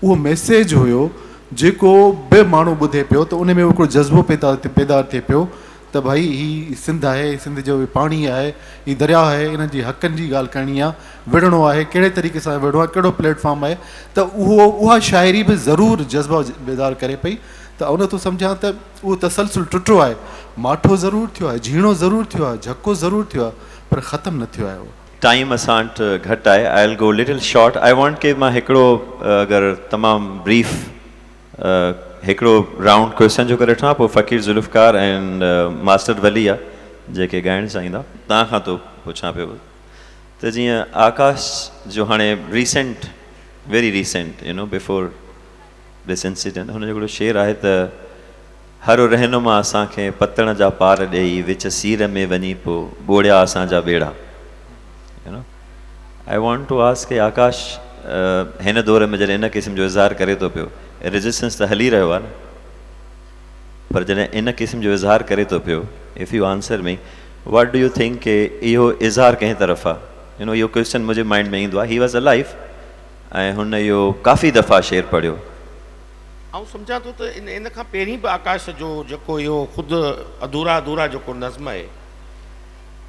उहो मैसेज हुयो जेको बि माण्हू ॿुधे पियो त उन में हिकिड़ो जज़्बो पैदा थिए पियो त भई ही सिंध आहे, सिंध जो पाणी आहे, ही दरिया आहे, इन्हनि जी हक़नि जी ॻाल्हि करणी आहे, विढ़णो आहे, कहिड़े तरीक़े सां विढ़णो आहे, कहिड़ो प्लेटफॉर्म आहे, त उहा शाइरी बि ज़रूरु जज़्बा बेदार करे पई। त उन तो सम्झां त उहो तसलसल टुटो आहे, माठो ज़रूरु थियो आहे, झीणो ज़रूरु थियो आहे, झको ज़रूरु थियो आहे, पर ख़तमु न थियो आहे उहो। टाइम असां वटि घटि आहे, I will go little short. I want कि मां हिकिड़ो अगरि तमामु ब्रीफ हिकिड़ो राउंड क्वेश्चन जो करे वठां, पोइ फ़क़ीर ज़ुल्फ़कार ऐं मास्टर वली आहे जेके ॻाइणु चाहींदा। तव्हां खां थो पुछां पियो त जीअं आकाश जो हाणे recent, very recent before this incident, हुनजो हिकिड़ो शेर आहे त हर रहनुमा असांखे पतण जा पार ॾेई विच सीर में वञी पोइ ॿोड़िया असांजा ॿेड़ा। आई वॉन्ट टू आस्क कि आकाश हिन दौर में जॾहिं इन क़िस्म जो इज़हार करे थो पियो, रेजिस्टेंस त हली रहियो आहे न, पर जॾहिं इन क़िस्म जो इज़हार करे थो पियो, if U answer me what do U think कि इहो इज़हार कंहिं तरफ़ आहे? इहो क्वेश्चन मुंहिंजे माइंड में ईंदो आहे। ही वॉज़ अ लाइफ ऐं हुन इहो काफ़ी दफ़ा शेर पढ़ियो। ऐं सम्झां थो त इन खां पहिरीं बि आकाश जो जेको इहो ख़ुदि अधूरा अधूरा जेको नज़्म आहे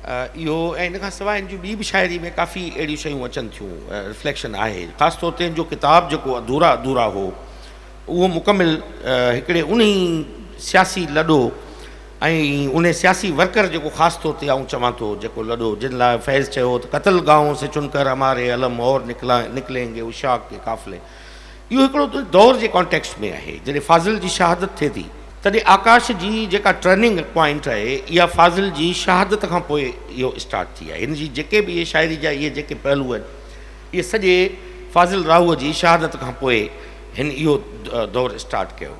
इहो, ऐं इन खां सवाइ इन जूं ॿी बि शाइरी में काफ़ी अहिड़ियूं शयूं अचनि थियूं, रिफ्लेक्शन आहे। ख़ासि तौर ते इन जो किताबु जेको अधूरा अधूरा हो, उहो मुकमिल हिकिड़े उन सियासी लॾो ऐं उन सियासी वर्कर जेको ख़ासि तौर ते आऊं चवां थो जेको लॾो जिन लाइ फैज़ चयो त क़तल गांव से चुनकर हमारे अलम और निकिलेंगे उशाक के काफ़िले, इहो हिकिड़ो दौर जे कॉन्टेक्स्ट में आहे। जॾहिं फाज़िल जी शहादत थिए थी, तॾहिं आकाश जी जेका टर्निंग पॉइंट आहे इहा फाज़िल जी शहादत खां पोइ इहो स्टार्ट थी आहे। हिन जी जेके बि इहे शाइरी जा इहे जेके पहलू आहिनि, इहे सॼे फाज़िल राहूअ जी शहादत खां पोइ हिन इहो दौरु स्टार्ट कयो।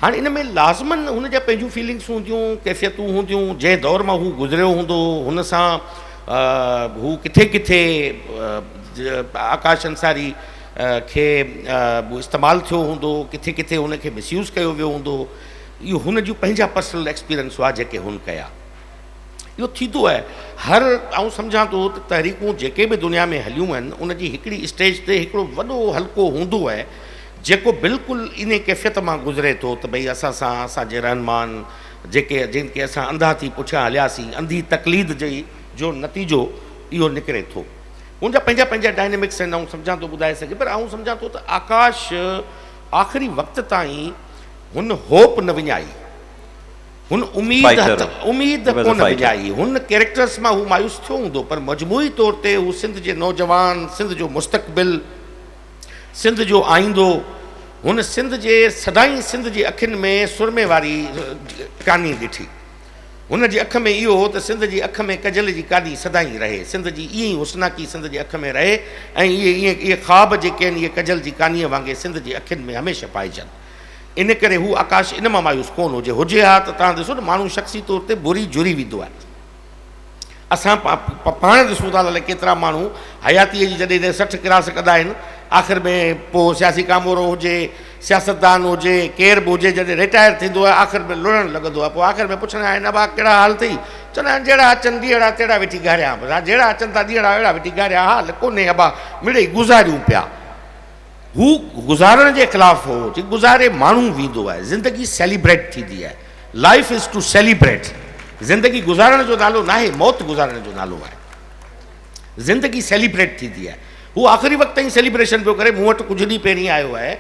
हाणे इन में लाज़मन हुन जा पंहिंजूं फीलिंग्स हूंदियूं, कैफ़ियतूं हूंदियूं, जंहिं दौर मां हू गुज़रियो हूंदो, हुन सां हू किथे किथे आकाश अंसारी खे इस्तेमालु थियो हूंदो, किथे किथे हुनखे मिसयूज़ कयो वियो हूंदो। इहो हुन जूं पंहिंजा पर्सनल एक्सपीरियंस हुआ जेके हुन कया। इहो थींदो आहे हर, ऐं सम्झां थो त तहरीकूं जेके बि दुनिया में हलियूं आहिनि, उन जी हिकिड़ी स्टेज ते हिकिड़ो वॾो हल्को हूंदो आहे जेको बिल्कुलु इन कैफ़ियत मां गुज़रे थो त भई असां सां असांजे रहनुमान जिनखे असां अंधा थी पुठियां हलियासीं, अंधी तकलीद जो नतीजो इहो निकिरे थो। उनजा पंहिंजा पंहिंजा डायनेमिक्स आहिनि, ऐं सम्झां थो ॿुधाए सघे, पर आऊं सम्झां थो त आकाश आख़िरी वक़्त ताईं हुन होप न विञाई, हुन उम्मीद Fighter. उम्मीद He was a कोन fighter. विझाई, हुन कैरेक्टर्स मां हू मायूस थियो हूंदो, पर मजमूई तौर ते हू सिंध जे नौजवान, सिंध जो मुस्तक़बिल, सिंध जो आईंदो, हुन सिंध जे सदाई सिंध जे अखियुनि में सुरमे वारी कानी ॾिठी। हुन जी अख में इहो हो त सिंध जी अख में कजल जी कानी सदाई रहे, सिंध जी ईअं ई हुस्नाकी सिंध जी अख में रहे, ऐं इहे ख़्वाब जेके आहिनि इहे कजल जी कानीअ वांगुरु सिंध जी अखियुनि में हमेशह पाइजनि। इन करे हू आकाश इन मां मायूस कोन हुजे हा त तव्हां ॾिसो न माण्हू शख़्सी तौर ते बुरी जुड़ी वेंदो आहे। असां पाण ॾिसूं था अलाए केतिरा माण्हू हयातीअ जी जॾहिं 60 क्रास कंदा आहिनि, आख़िर में पोइ सियासी कामोरो हुजे, सियासतदान हुजे, केर बि हुजे, जॾहिं रिटायर थींदो आहे आख़िर में लुड़णु लॻंदो आहे। पोइ आख़िर में पुछंदा आहिनि अबा कहिड़ा हाल अथई, चवंदा आहिनि जहिड़ा अचनि ॾींहड़ा तहिड़ा वेठी ॻारियां, जहिड़ा अचनि था ॾींहड़ा अहिड़ा वेठी ॻारियां, हाल कोन्हे अबा मिड़ई गुज़ारियूं पिया। हू गुज़ारण जे ख़िलाफ़ु हो, जे गुज़ारे माण्हू वेंदो आहे, ज़िंदगी सेलिब्रेट थींदी आहे। Life is to celebrate. ज़िंदगी गुज़ारण जो नालो न आहे, मौत गुज़ारण जो नालो आहे। ज़िंदगी सेलिब्रेट थींदी आहे। हू आख़िरी वक़्त ताईं सेलिब्रेशन पियो करे। मूं वटि कुझु ॾींहं पहिरीं आयो आहे,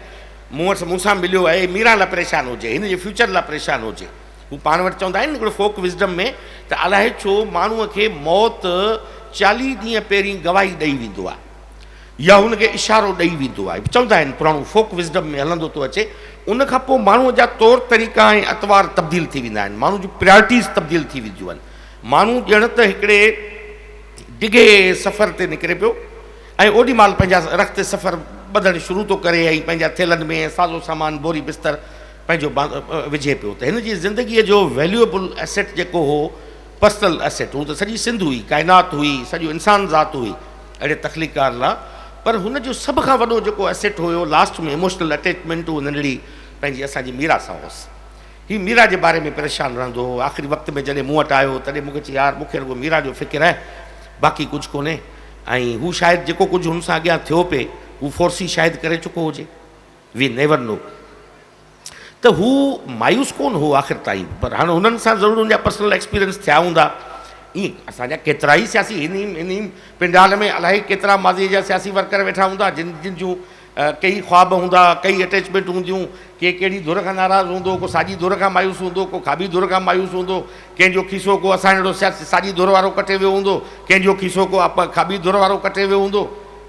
मूंसां मिलियो आहे, मीरा लाइ परेशान हुजे, हिन जे फ्यूचर लाइ परेशान हुजे। हू पाण वटि चवंदा आहिनि हिकिड़ो फोक विज़डम में त अलाए छो माण्हूअ खे मौत 40 ॾींहं पहिरीं गवाही ॾेई वेंदो आहे या हुनखे इशारो ॾेई वेंदो आहे। चवंदा आहिनि पुराणो फोक विज़डम में हलंदो थो अचे। उन खां पोइ माण्हूअ जा तौर तरीक़ा ऐं अतवार तब्दील थी वेंदा आहिनि, माण्हू जूं प्रायोरिटीज़ तब्दील थी वेंदियूं आहिनि। माण्हू ॼण त हिकिड़े डिघे सफ़र ते निकिरे पियो ऐं ओॾी महिल पंहिंजा रख़्ते सफ़र ॿधणु शुरू थो करे ऐं पंहिंजा थेलनि में साज़ो सामान बोरी बिस्तर पंहिंजो विझे पियो। त हिन जी ज़िंदगीअ जो वैल्यूएबल एसेट जेको हो, पर्सनल एसेट, हू त सॼी सिंध हुई, काइनात हुई, सॼो इंसान ज़ात हुई अहिड़े तख़लीक़ार लाइ। पर हुन जो सभ खां वॾो जेको एसेट हुयो लास्ट में इमोशनल अटैचमेंट, उहो नंढड़ी पंहिंजी असांजी मीरा सां हुअसि। हीउ मीरा जे बारे में परेशान रहंदो हो। आख़िरी वक़्त में जॾहिं मूं वटि आयो तॾहिं मूंखे चई यार मूंखे रुॻो मीरा जो फ़िक्र आहे, बाक़ी कुझु कोन्हे। ऐं हू शायदि जेको कुझु हुन सां अॻियां थियो पिए हू फोर्सी शायदि करे चुको हुजे, वी नेवर नो। त हू मायूस कोन हो आख़िर ताईं, पर हाणे हुननि सां ज़रूरु हुनजा पर्सनल एक्सपीरियंस थिया हूंदा। ईअं असांजा केतिरा ई सियासी इन पिंडाल में अलाए केतिरा माज़ी जा सियासी वर्कर वेठा हूंदा जिन जूं कई ख्वाब हूंदा, कई अटैचमेंट हूंदियूं। के कहिड़ी धुर खां नाराज़ हूंदो, को साॼी धुर खां मायूस हूंदो, को खाॿी धुर खां मायूस हूंदो, कंहिंजो खीसो को असां जहिड़ो साॼी धुर वारो कटे वियो हूंदो, कंहिंजो खीसो को खाॿी धुर वारो कटे वियो हूंदो।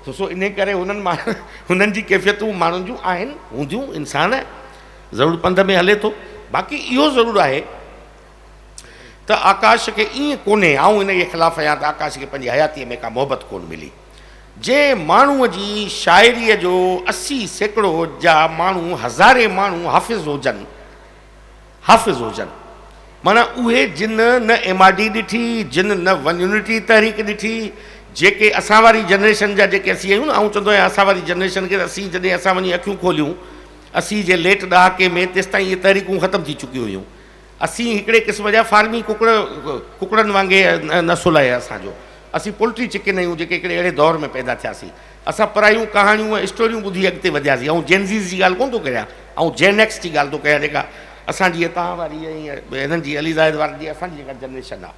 सो इन करे हुननि जी कैफ़ियतूं माण्हुनि जूं आहिनि, हूंदियूं, इंसान ज़रूरु पंध में हले थो। बाक़ी इहो ज़रूरु आहे त आकाश खे ईअं कोन्हे, ऐं इन जे ख़िलाफ़ु आहियां त आकाश खे पंहिंजी हयातीअ में का मोहबत कोन मिली। जे माण्हूअ जी शाइरीअ जो 80% जा माण्हू, हज़ारे माण्हू हाफ़िज़ हुजनि, माना उहे जिन न MRD ॾिठी, जिन न वन यूनिटी तहरीक ॾिठी, जेके असां वारी जनरेशन जा जेके असीं आहियूं न, ऐं चवंदो आहियां असां वारी जनरेशन खे असीं जॾहिं असां वञी अखियूं खोलियूं 80 जे लेट ॾहाके में, तेसिताईं इहे तहरीकूं ख़तमु थी चुकियूं हुयूं। असीं हिकिड़े क़िस्म जा फार्मी कुकड़नि वांगुरु नसुल आहे असांजो। असीं पोल्ट्री चिकन आहियूं जेके हिकिड़े अहिड़े दौर में पैदा थियासीं। असां परायूं कहाणियूं ऐं स्टोरियूं ॿुधी अॻिते वधियासीं। ऐं जेनज़ीज़ जी ॻाल्हि कोन थो करियां, ऐं जेनएक्स जी ॻाल्हि थो कयां, जेका असांजी तव्हां वारी ऐं हिननि जी अलीज़ाहिद वारनि जी असांजी जेका जनरेशन आहे।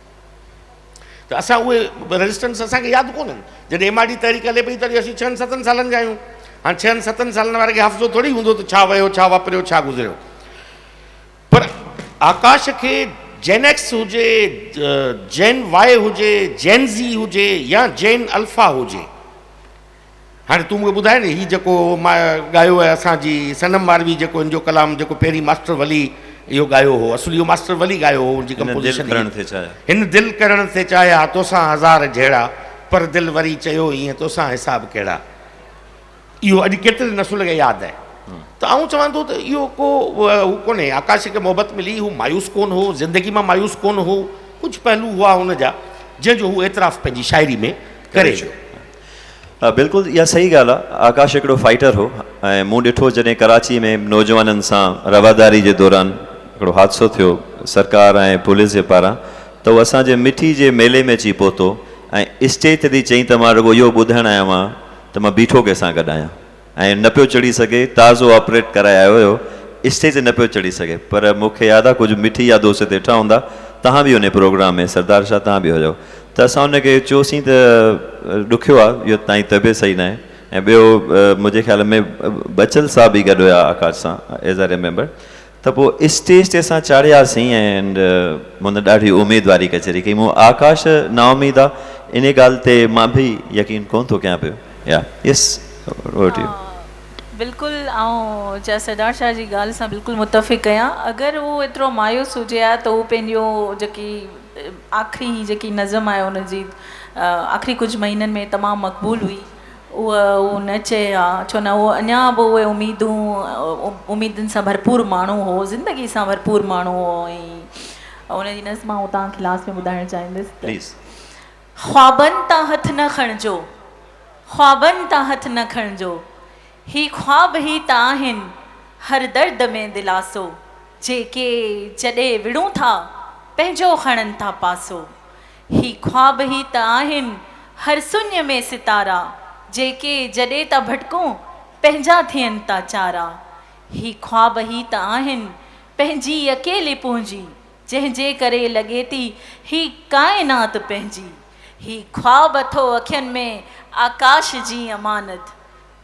त असां उहे रेजिस्टेंस असांखे यादि कोन्हनि। जॾहिं MRD तहरीक हले पई तॾहिं असीं 6-7 सालनि जा आहियूं। हाणे 6-7 सालनि वारे खे हाफ़्ज़ो थोरी हूंदो त छा वियो, छा वापरियो, छा गुज़रियो। पर आकाश खे जेनएक्स हुजे, जेन वाई हुजे, जेन ज़ी हुजे या जेन अल्फ़ा हुजे। हाणे तूं मूंखे ॿुधाए न, हीउ जेको मां ॻायो आहे असांजी सनम मारवी, जेको हिन जो कलाम जेको पहिरीं मास्टर वली इहो ॻायो हो, असुली इहो मास्टर वली ॻायो हो, हुनजी कंपोज़िशन। हिन दिलि करण ते चाहिया तोसां हज़ार जहिड़ा, पर दिलि वरी चयो ईअं तोसां हिसाब कहिड़ा। इहो अॼु केतिरे नसुल खे यादि आहे। त आउं चवां थो त इहो को हू कोन्हे। आकाश खे मोहबत मिली, हू मायूस कोन हो, ज़िंदगी मां मायूस कोन हो। कुझु पहलू हुआ हुनजा जंहिंजो हू एतिराफ़ पंहिंजी शाइरी में करे वियो। बिल्कुलु इहा सही ॻाल्हि आहे। आकाश हिकिड़ो फाइटर हो ऐं मूं ॾिठो जॾहिं कराची में नौजवाननि सां रवादारी जे दौरान हिकिड़ो हादसो थियो सरकार ऐं पुलिस जे पारां, त उहो असांजे मिठी जे मेले में अची पहुतो ऐं स्टेज ते चई त मां रुॻो इहो ॿुधाइणु आयो आहियां त मां बीठो कंहिंसां गॾु आहियां ऐं न पियो चढ़ी सघे। ताज़ो ऑपरेट कराए आयो हुयो, स्टेज ते न पियो चढ़ी सघे। पर मूंखे यादि आहे कुझु मिठी या दोस्त वेठा हूंदा, तव्हां बि हुन प्रोग्राम में, सरदार शाह तव्हां बि हुजो। त असां हुनखे चयोसीं त ॾुखियो आहे, इहो तव्हांजी तबियत सही न आहे। ऐं ॿियो मुंहिंजे ख़्याल में बचल साहब बि गॾु हुया आकाश सां, एज़ अ रिमेंबर। त त पोइ स्टेज ते असां चाढ़ियासीं एंड मुंहिंजी ॾाढी उमेद वारी कचहरी कई। मूं आकाश नाउमीद आहे इन ॻाल्हि ते मां बि यकीन कोन थो कयां पियो। या यस बिल्कुलु ऐं जा सरदार शाह जी ॻाल्हि सां बिल्कुलु मुतफ़िक़ आहियां। अगरि उहो एतिरो मायूस हुजे हा त उहो पंहिंजो जेकी आख़िरी जेकी नज़म आहे हुनजी आख़िरी कुझु महीननि में तमामु मक़बूल हुई, उहो न चए हा, छो न उहो अञा बि उहे उमीदुनि सां भरपूर माण्हू हो, ज़िंदगी सां भरपूर माण्हू हो। ऐं उनजी नज़म मां तव्हांखे लास्ट में ॿुधाइणु चाहींदसि प्लीज़। ख्वाबनि तां हथ न खणिजो, ख्वाबनि तां हथ न खणिजो, ही ख्वाब ही त आहिनि हर दर्द में दिलासो, जेके जॾहिं विड़ूं था पंहिंजो खणनि था पासो। ही ख्वाब ही त आहिनि हर सुन्य में सितारा, जेके जॾहिं था भटकूं पंहिंजा थियनि था चारा। ही ख्वाब ही त आहिनि पंहिंजी अकेली पूंजी, जंहिंजे करे लॻे थी ही काइनात पंहिंजी। ही ख्वाब अथो अखियुनि में आकाश जी अमानत,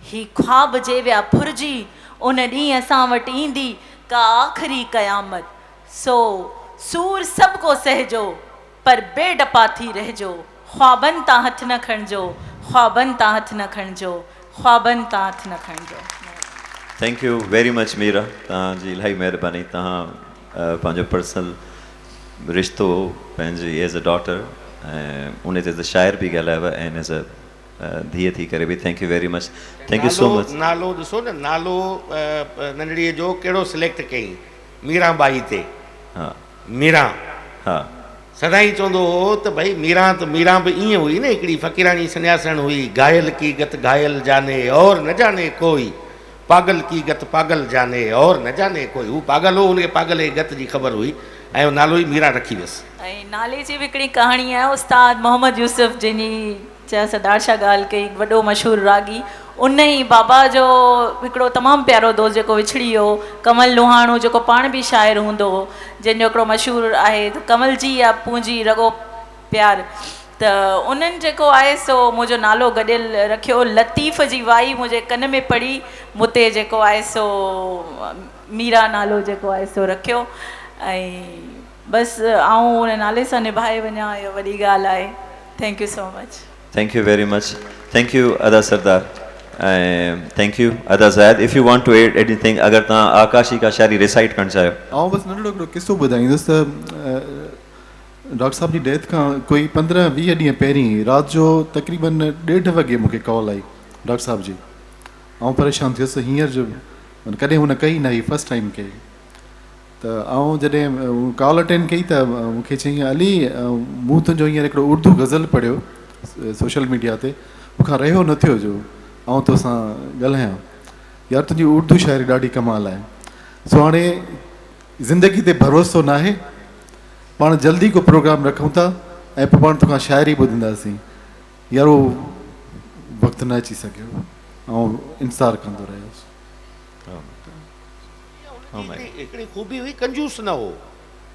ही ख्वाब जे विया फुरजी उन ॾींहुं असां वटि ईंदी का आख़िरी क़यामत। सो सूर सभ को सहजो पर बेडपा थी रहिजो, ख्वाबनि तां हथ न खणिजो, ख्वाबनि तां हथ न खणिजो, ख्वाबनि तां हथ न खणिजो। Thank you very much Meera, तव्हांजी इलाही महिरबानी। तव्हां पंहिंजो पर्सनल रिश्तो पंहिंजी एज़ अ डॉटर ऐं उन ते एज़ अ शाइर बि ॻाल्हायव ऐं एज़ अ धीअ थी करे बि thank you very much. Thank you so much. नालो ॾिसो न, नालो नंढड़ीअ जो कहिड़ो सिलेक्ट कयईं, मीरा बाई ते। हा मीरा, हा सदाईं चवंदो हो त भई मीरा त मीरा बि ईअं हुई न, हिकिड़ी फ़क़ीरानी सन्यासण हुई। घायल की गत घायल जाने और न जाने कोई, पागल की गत पागल जाने और न जाने कोई। हू पागल हो, हुनखे पागल जी गत जी ख़बर हुई ऐं नालो ई मीरा रखी वियसि। ऐं नाले जी बि हिकिड़ी कहाणी आहे, उस्ताद मोहम्मद यूसुफ जंहिंजी चया सरदार शाह ॻाल्हि कई, वॾो मशहूरु रागी, उन ई बाबा जो हिकिड़ो तमामु प्यारो दोस्त जेको विछड़ी वियो, कमल लोहाणो, जेको पाण बि शाइर हूंदो हो, जंहिंजो हिकिड़ो मशहूरु आहे त कमल जी या पूंजी रगो प्यार। त उन्हनि जेको आहे सो मुंहिंजो नालो गॾियल रखियो, लतीफ़ जी वाई मुंहिंजे कन में पढ़ी, मूंते जेको आहे सो मीरा नालो जेको आहे सो रखियो। ऐं बसि आऊं उन नाले सां निभाए वञा, इहो वॾी ॻाल्हि आहे। Thank you so much. Thank you very much. Thank you अदा सरदार ऐं थैंक यू अदा Zaid. If you want to add anything, अगर तव्हां आकाशी का शायरी रिसाइट करणु चाहियो। ऐं बसि नंढड़ो हिकिड़ो किसो ॿुधाईंदुसि त डॉक्टर साहब जी डेथ खां कोई 15-20 ॾींहं पहिरीं राति जो तक़रीबन 1:30 वॻे मूंखे कॉल आई डॉक्टर साहब जी। ऐं परेशान थियुसि, हींअर जो कॾहिं हुन कई न हुई, फस्ट टाइम कई। त आउं जॾहिं कॉल अटेंड कई त मूंखे चयईं, अली मूं तुंहिंजो हींअर हिकिड़ो उर्दू गज़ल पढ़ियो सोशल मीडिया ते, मूंखां रहियो न थियो जो आउं तोसां ॻाल्हायां, यार तुंहिंजी उर्दू शाइरी ॾाढी कमाल आहे। सो हाणे ज़िंदगी ते भरोसो न आहे, पाण जल्दी को प्रोग्राम रखूं था ऐं पोइ पाण तोखां शाइरी ॿुधंदासीं। यार उहो वक़्तु न अची सघियो, ऐं इंतज़ारु कंदो रहियुसि। हिकिड़ी ख़ूबी हुई, कंजूस न हो,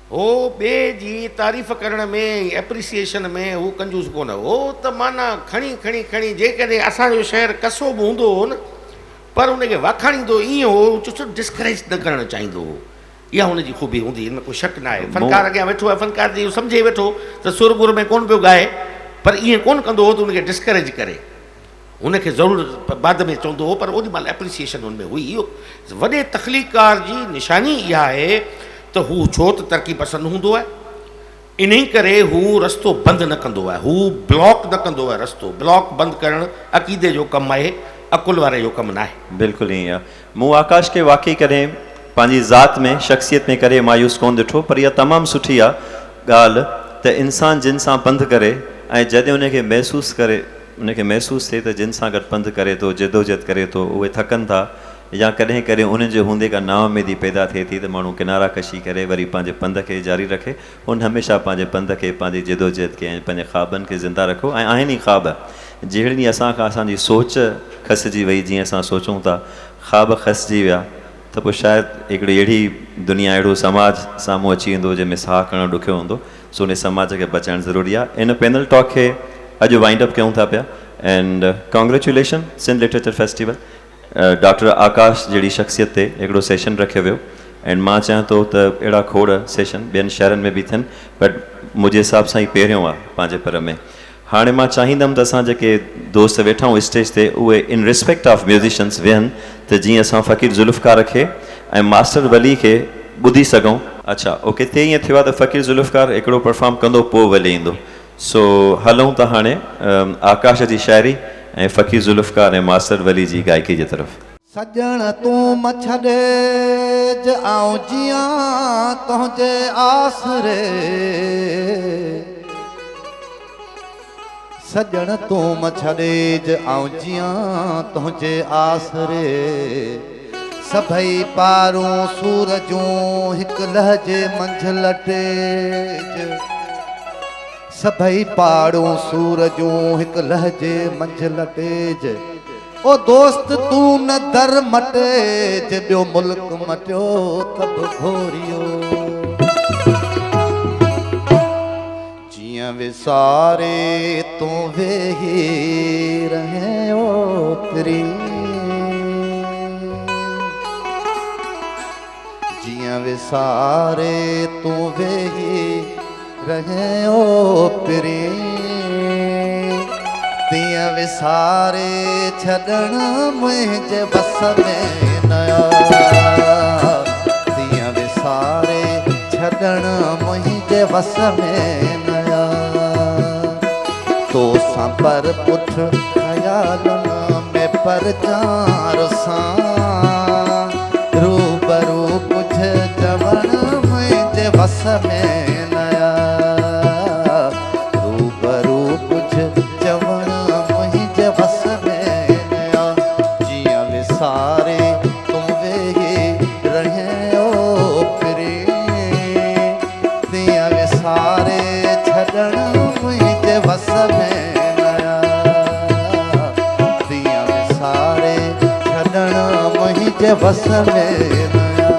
हो ॿिए जी तारीफ़ करण में, एप्रिसिएशन में हू कंजूस कोन हो। त माना खणी खणी खणी, जेकॾहिं असांजो शहर कसो बि हूंदो हो न, पर हुनखे वाखाणींदो ईअं हो, चुचो डिस्करेज न करणु चाहींदो हो। इहा हुनजी ख़ूबी हूंदी, हिन में कोई शक न आहे। फ़नकार अॻियां वेठो आहे, फ़नकार जी सम्झे वेठो त सुर गुर में कोन पियो ॻाए, पर ईअं कोन कंदो हो त हुनखे डिस्करेज करे, हुनखे ज़रूरु बाद में चवंदो हो, पर ओॾी महिल एप्रिसिएशन हुन में हुई। इहो वॾे तख़लीक़कार जी निशानी इहा आहे त हू छो त तरक़ी पसंदि हूंदो आहे, इन करे हू रस्तो बंदि न कंदो आहे, हू ब्लॉक न कंदो आहे रस्तो। ब्लॉक बंदि करणु अक़ीदे जो कमु आहे, अकुल वारे जो कमु न आहे। बिल्कुलु ईअं आहे। मूं आकाश खे वाक़ई कॾहिं पंहिंजी ज़ात में शख़्सियत में करे मायूस कोन ॾिठो, पर इहा तमामु सुठी आहे ॻाल्हि त इंसानु जिन सां पंधु करे ऐं जॾहिं उनखे महसूसु थिए त जिन सां गॾु पंधु करे थो, जिदोजहद करे थो, उहे थकनि था या कॾहिं कॾहिं उन्हनि जे हूंदे का नाउमेदी पैदा थिए थी, त माण्हू किनारा कशी करे वरी पंहिंजे पंध खे जारी रखे। उन हमेशह पंहिंजे पंध खे, पंहिंजी जिदोजहद खे ऐं पंहिंजे ख़्वाबनि खे ज़िंदा रखो। ऐं आहिनि ई ख़्वाब, जहिड़ी ॾींहुं असांखां असांजी सोच खसिजी वई, जीअं असां सोचूं था ख़्वाब खसिजी विया, त पोइ शायदि हिकिड़ी अहिड़ी दुनिया, अहिड़ो समाज साम्हूं अची वेंदो जंहिंमें साहु खणणु ॾुखियो हूंदो। सो उन समाज खे बचाइणु ज़रूरी आहे। इन पैनल टॉक खे अॼु वाइंड अप कयूं था पिया। And congratulation Sindh literature festival. Doctor Akash जहिड़ी शख़्सियत ते हिकिड़ो सेशन रखियो वियो एंड मां चाहियां थो त अहिड़ा खोड़ सेशन ॿियनि शहरनि में बि थियनि, बट मुंहिंजे हिसाब सां ई पहिरियों आहे पंहिंजे पर में। हाणे मां चाहींदुमि त असां जेके दोस्त वेठा आहियूं स्टेज ते उहे इन रिस्पेक्ट ऑफ म्यूज़िशियंस वेहनि, त जीअं असां फ़क़ीर ज़ुल्फ़कार खे ऐं मास्टर वली खे ॿुधी सघूं। अच्छा ओके, ते ईअं थियो आहे त फ़क़ीर ज़ुल्फ़कार हिकिड़ो परफॉर्म कंदो पोइ वली ईंदो। सो हलूं त हाणे आकाश जी शाइरी ऐं फ़क़ीर ज़ुल्फ़कार ऐं मास्टर वली जी गायकी जे तरफ़। सजण तूं मछड़े ज आऊं जियां तुंहिंजे आसरे, सजण तूं मछड़े ज आऊं जियां तुंहिंजे आसरे, सभई पारूं सूरजूं हिकु लहजे मंझि लटेज, सभई पारूं सूरजूं हिकु लहजे मंझि लटेज। ओ दोस्त तू न दर मटे जे ॿियो मुल्क मटियो तब घोरियो, जियां विसारे तूं वेही रहे ओतिरी, जियां विसारे तूं वेही रहे ओतिरी, तीअं विसारे छॾण मुंहिंजे बस में न आया, तीअं विसारे छॾण मुंहिंजे बस में न आया। तोसां पर पुठ ख़यालनि में परचार सां रूबरू कुझु चवण मुंहिंजे बस में न आया, रूबरू कुझु चवण मुंहिंजे बस में न आया। जियां विसारे तूं वेही रहे ओतिरी, तीअं विसारे छॾण मुंहिंजे बस में न आया, तीअं विसारे छॾण मुंहिंजे बस में न आया।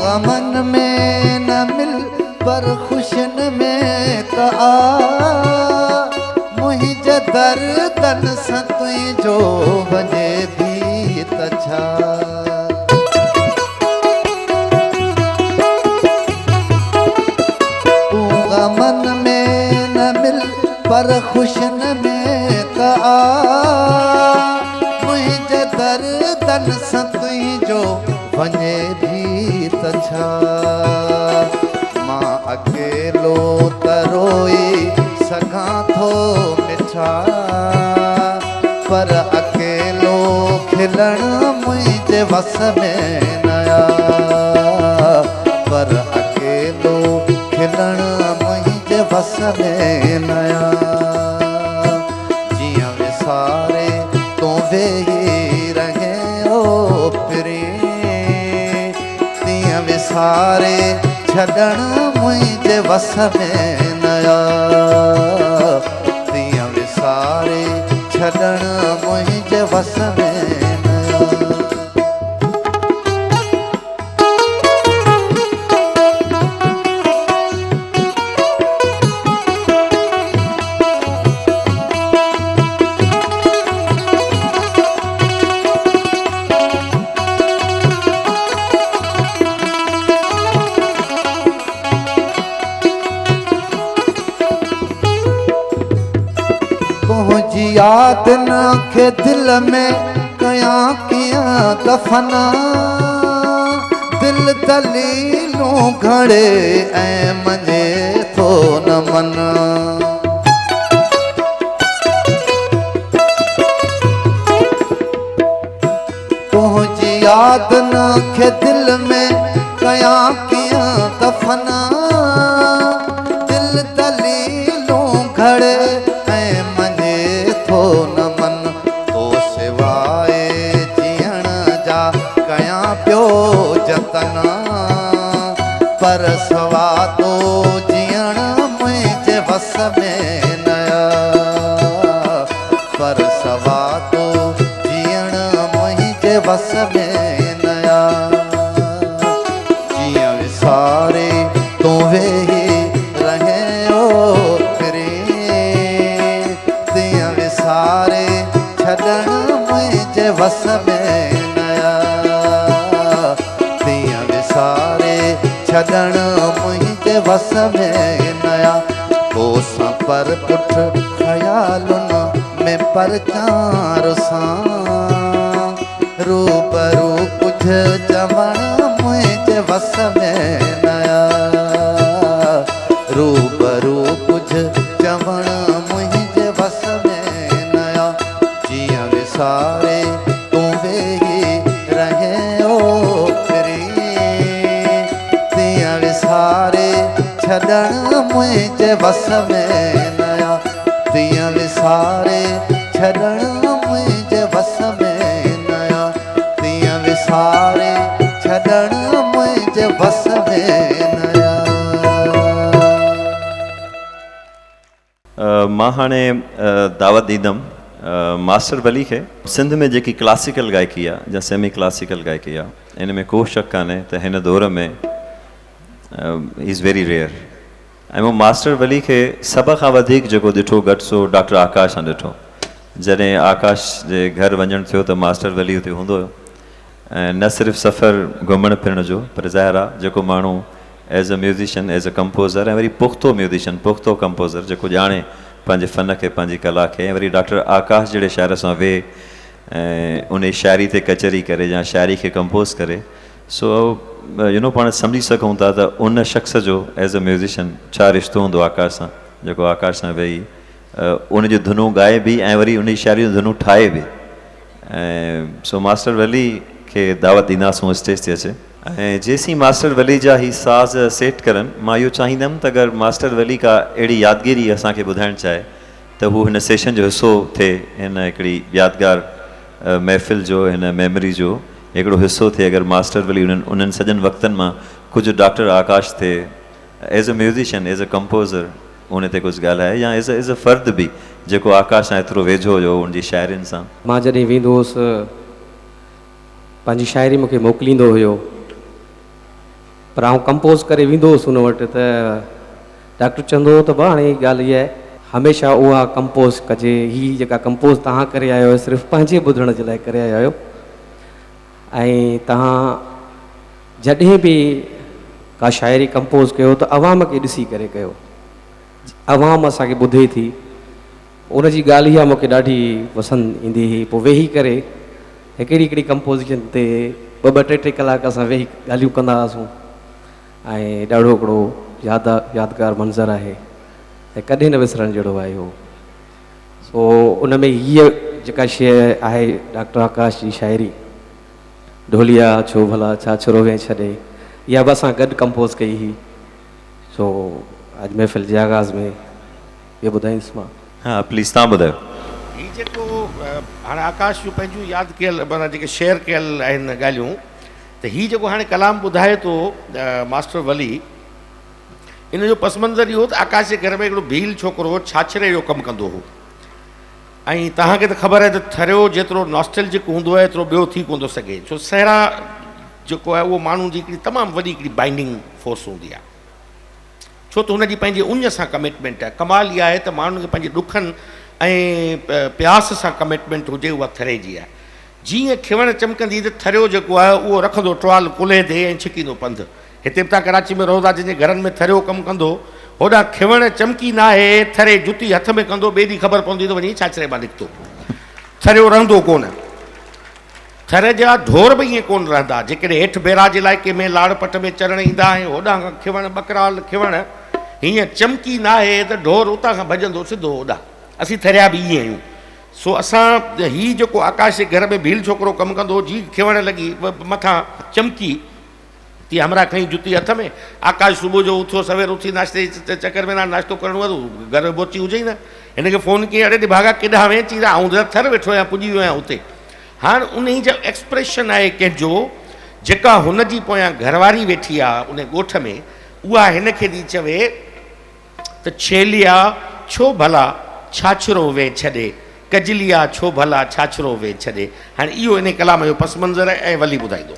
गमन में न मिल पर खुशन में त आ, मुंहिंजे दर्दन सां तुंहिंजो वञे भी त छा। तूं गमन में न मिल पर खुशन में त आ, मुंहिंजे दर्दन सां तुंहिंजो वञे भी त छा। मां अकेलो त रोई सघां थो मिठा, पर अकेलो खिलण मुंहिंजे वस में न आया, पर अकेलो खिलण मुंहिंजे वस में न आया। जियां विसारे तूं वेही रहे ओतिरी, तीअं विसारे छॾण मुंहिंजे वस में न आया, तीअं विसारे छॾण मुंहिंजे वस में न आया। तुंहिंजी यादनि खे दिल में कयां कीअं दफ़ना, दिल दलीलूं घड़े ऐं मञे थो न मन। तुंहिंजी यादनि खे दिल में कयां कीअं दफ़ना, दिल दलीलूं घड़े न मन। तो सिवाए जीअण जा कयां पियो जतना, पर सवा तो जीअण मुंहिंजे वस में नया पर सवा तो जीअण मुंहिंजे वस में नया जियां विसारे तूं वेही रहे ओ फिरे तियां विसारे छॾण मुंहिंजे वस में नया तियां विसारे छॾण मुंहिंजे वस में नया तोसां पर पुठ ख़यालुनि में परचार सां रूबरू कुझु चवण मुंहिंजे वस में नया रूबरू कुझु चवण मुंहिंजे वस में नया जियां विसारे तूं वेही रहे ओ फिरी तियां विसारे छॾण मुंहिंजे वस में नया तियां विसारे छॾण मुंहिंजे वस में नया तियां विसारे छॾण मुंहिंजे वस में नया मां हाणे दावत ॾींदुमि मास्टर वली खे सिंध में जेकी क्लासिकल गायकी आहे या सेमी क्लासिकल गायकी आहे इन में को शक कान्हे त हिन दौर में इज़ वेरी रेयर ऐं मूं मास्टर वली खे सभ खां वधीक जेको ॾिठो घटि सो डॉक्टर आकाश सां ॾिठो जॾहिं आकाश जे घर वञणु थियो त मास्टर वली हुते हूंदो हुयो ऐं न सिर्फ़ु सफ़र घुमण फिरण जो पर ज़ाहिर आहे जेको माण्हू as a musician as a composer ऐं वरी पुख़्तो म्यूज़िशियन पुख़्तो कंपोज़र जेको ॼाणे पंहिंजे फ़न खे पंहिंजी कला खे ऐं वरी डॉक्टर आकाश जहिड़े शाइर सां वेह ऐं उन शाइरी ते कचहरी करे या शाइरी खे कंपोज़ करे सो पाण सम्झी सघूं था त उन शख़्स जो एज़ अ म्यूज़िशियन छा रिश्तो हूंदो आकाश सां जेको आकाश सां वेही उन जूं धुनूं ॻाए बि ऐं वरी उन शाइरी जूं धुनूं ठाहे बि ऐं सो मास्टर वली खे दावत ॾींदासूं स्टेज ते अचे ऐं जेसीं मास्टर वली जा ही साज़ सेट करनि मां इहो चाहींदुमि त अगरि मास्टर वली का अहिड़ी यादगिरी असांखे ॿुधाइणु चाहे त हू हिन सेशन जो हिसो थिए हिन हिकिड़ी यादगार महफ़िल जो हिन मेमोरी जो हिकिड़ो हिसो थिए अगरि मास्टर वली उन्हनि सॼनि वक़्तनि मां कुझु डॉक्टर आकाश थिए as a musician as a composer उन ते कुझु ॻाल्हाए या एज़ अ फ़र्द बि जेको आकाश सां एतिरो वेझो हुयो उनजी शाइरियुनि सां मां जॾहिं वेंदो हुउसि पंहिंजी शाइरी मूंखे मोकिलींदो हुयो पर आउं कंपोज़ करे वेंदो हुउसि हुन वटि त डॉक्टर चवंदो हुओ त भाउ हाणे ॻाल्हि इहा आहे हमेशह उहा कंपोज़ कजे हीअ जेका कंपोज़ तव्हां करे आया आहियो सिर्फ़ु पंहिंजे ॿुधण जे लाइ करे आया आहियो ऐं तव्हां जॾहिं बि का शाइरी कंपोज़ कयो त अवाम खे ॾिसी करे कयो अवाम असांखे ॿुधे थी उनजी ॻाल्हि इहा मूंखे ॾाढी पसंदि ईंदी हुई पोइ वेही करे हिकिड़ी हिकिड़ी कंपोज़िशन ते ॿ टे टे कलाक असां वेही ॻाल्हियूं कंदा हुआसीं ऐं ॾाढो हिकिड़ो यादगार मंज़रु आहे ऐं कॾहिं न विसरण जहिड़ो आहे इहो सो उन में हीअ जेका शइ आहे डॉक्टर आकाश जी शाइरी ढोलिया छो भला छा छुरो वे छॾे इहा बि असां गॾु कंपोज़ कई हुई सो अॼु महफ़िल जे आगाज़ में इहो ॿुधाईंदुसि मां हा प्लीज़ तव्हां ॿुधायो हीअ जेको हाणे आकाश जूं पंहिंजूं यादि कयल माना जेके शेयर कयल आहिनि ॻाल्हियूं त हीअ जेको हाणे कलाम ॿुधाए थो मास्टर वली इन जो पस मंज़र इहो त आकाश जे घर में हिकिड़ो भील छोकिरो छाछरे जो कमु कंदो हो ऐं तव्हांखे त ख़बर आहे त थरियो जेतिरो नॉस्टैल्जिक हूंदो आहे एतिरो ॿियो थी कोन थो सघे छो सहरा जेको आहे उहो माण्हू जी हिकिड़ी तमामु वॾी हिकिड़ी बाइंडिंग फोर्स हूंदी आहे छो त हुनजी पंहिंजी उञ सां कमिटमेंट आहे कमाल इहा आहे त माण्हुनि खे पंहिंजे ॾुखनि ऐं प्यास सां कमिटमेंट हुजे उहा थरे जी आहे जीअं खिवण चमकंदी त थरियो जेको आहे उहो रखंदो ट्रॉल कुल्हे ते ऐं छिकींदो पंधु हिते बि तव्हां कराची में रहो था जंहिंजे घरनि में थरियो कमु कंदो होॾां खिवण चमकी न आहे थरे जुती हथ में कंदो ॿिए ॾींहुं ख़बर पवंदी त वञी छाछरे मां निकितो थरियो रहंदो कोन थर जा ढोर बि ईअं कोन रहंदा जेकॾहिं हेठि बैराज इलाइक़े में लाड़ पट में चढ़णु ईंदा आहियूं होॾां खां खिवण बकराल खिवण हीअं चमकी न आहे त ढोर उतां खां भॼंदो सिधो होॾां असीं थरिया बि ईअं आहियूं सो असां हीअ जेको आकाश जे घर में भील छोकिरो कमु कंदो जी खिवण लॻी मथां चमकी तीअं हमरा खईं जुती हथ में आकाश सुबुह जो उथियो सवेर उथी नाश्ते चकर में नाश्तो करणो आहे घर पहुची हुजे ई न हिनखे फ़ोन कई अड़े भागा केॾां वें चई आउं थर वेठो आहियां पुॼी वियो आहियां हुते हाणे उन जो एक्सप्रेशन आहे कंहिंजो जेका हुनजी पोयां घरवारी वेठी आहे उन ॻोठ में उहा हिनखे थी चवे त छेलिया छो भला छाछरो वे छॾे, कजलिया छो भला छाछरो वे छॾे। हाणे इहो इन कलाम जो पस मंज़र ऐं वली ॿुधाईंदो।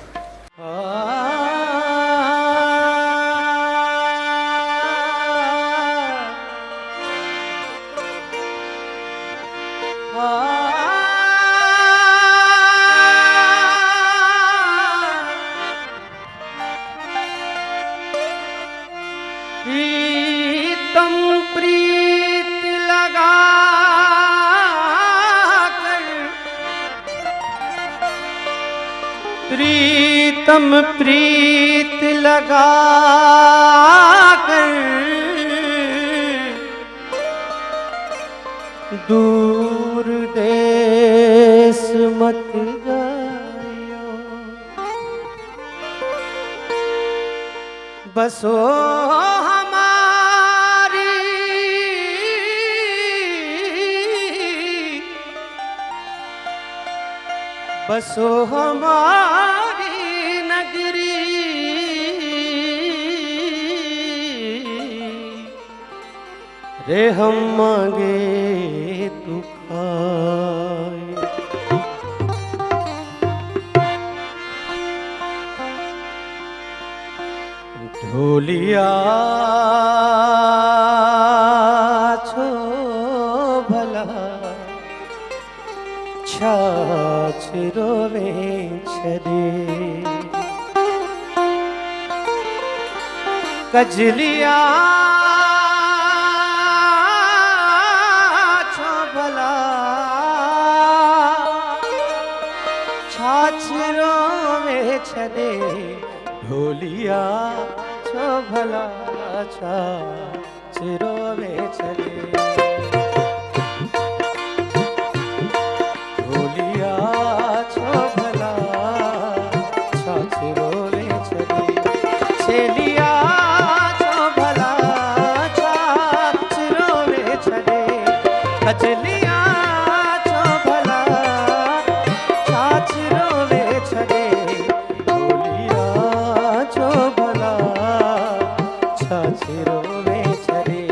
प्रीतम प्रीत लगा कर, प्रीतम प्रीत लगा कर, दूर देश मत जाइयो, बसो बसो हमारी नगरी, रे हम मांगे तू खाए। ढोलिया छो भला छाछ रोवे छदे, कजलिया छो भला छाछ रोवे छदे, ढोलिया छो भला छाछ रोवे छदे। कजलिया छो भला छाछ रोवे छदे, ढोलिया छो भला छाछ रोवे छदे,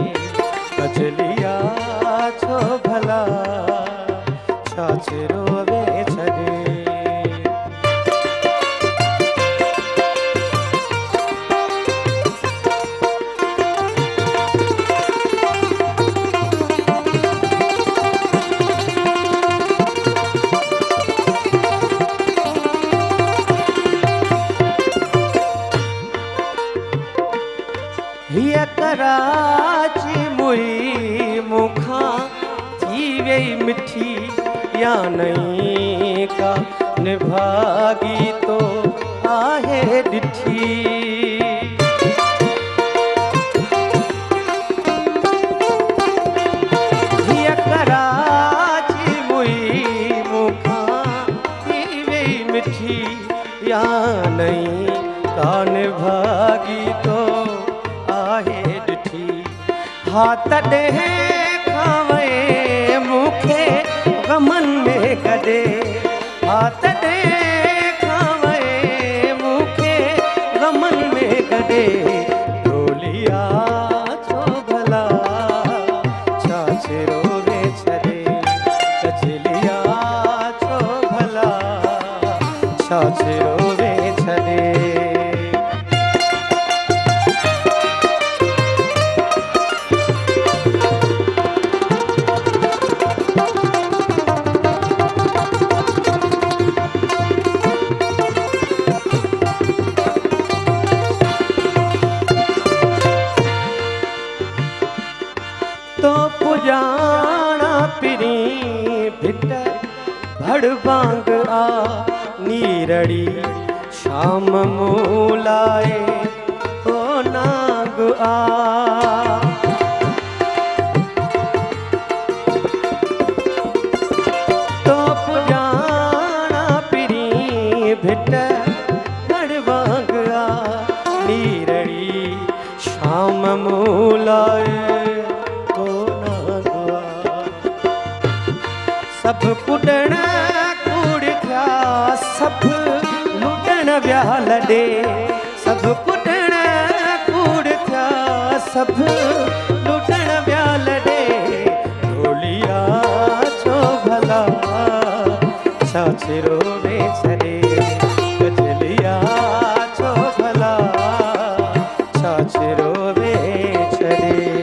कजलिया छो भला छाछ रोवे छदे। हिय कराची मुई मुखा थी वई मिठी, या नहीं का निभागी तो आहे डिठी। हिय कराची मुई मुखा थी वई मिठी, या नहीं का निभागी तो हाथ दे खावे मुखे गमन में कदे, हाथ दे खावे मुखे गमन में कदे, ढोलिया छो भला छाछ रोवे छदे, कजलिया छो भला छाछ रोवे छदे। तो पुजाना पिरी भिट भड़बांग आ, नीरड़ी शाम मूलाए तो नाग आ। तो पुजाना पिरी भिट भड़बांग आ, नीरड़ी शाम मूलाए सब कुडण कूड़ थिया, सब लुटण विया लॾे, सब कुडण कूड़ थिया, सब लुटण विया लॾे, छाछरो वे छड़े कजलिया छो भला छाछरो वे छड़े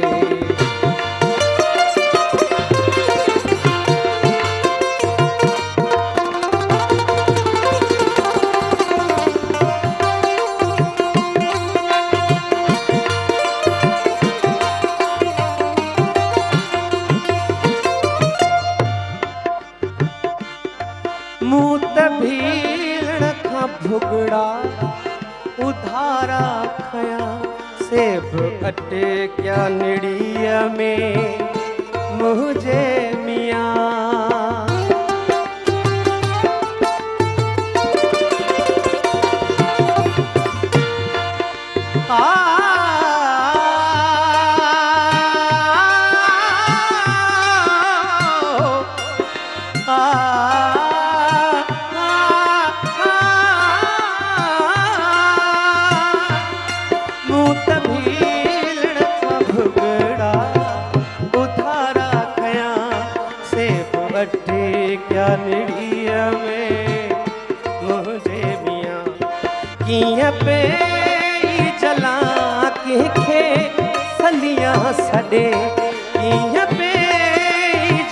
भुगड़ा उधारा खया सेब अटे क्या निड़िया में मुझे मियाँ क्या निड़िया में मुझे मियाँ किया पे जला के सलिया सडे किया पे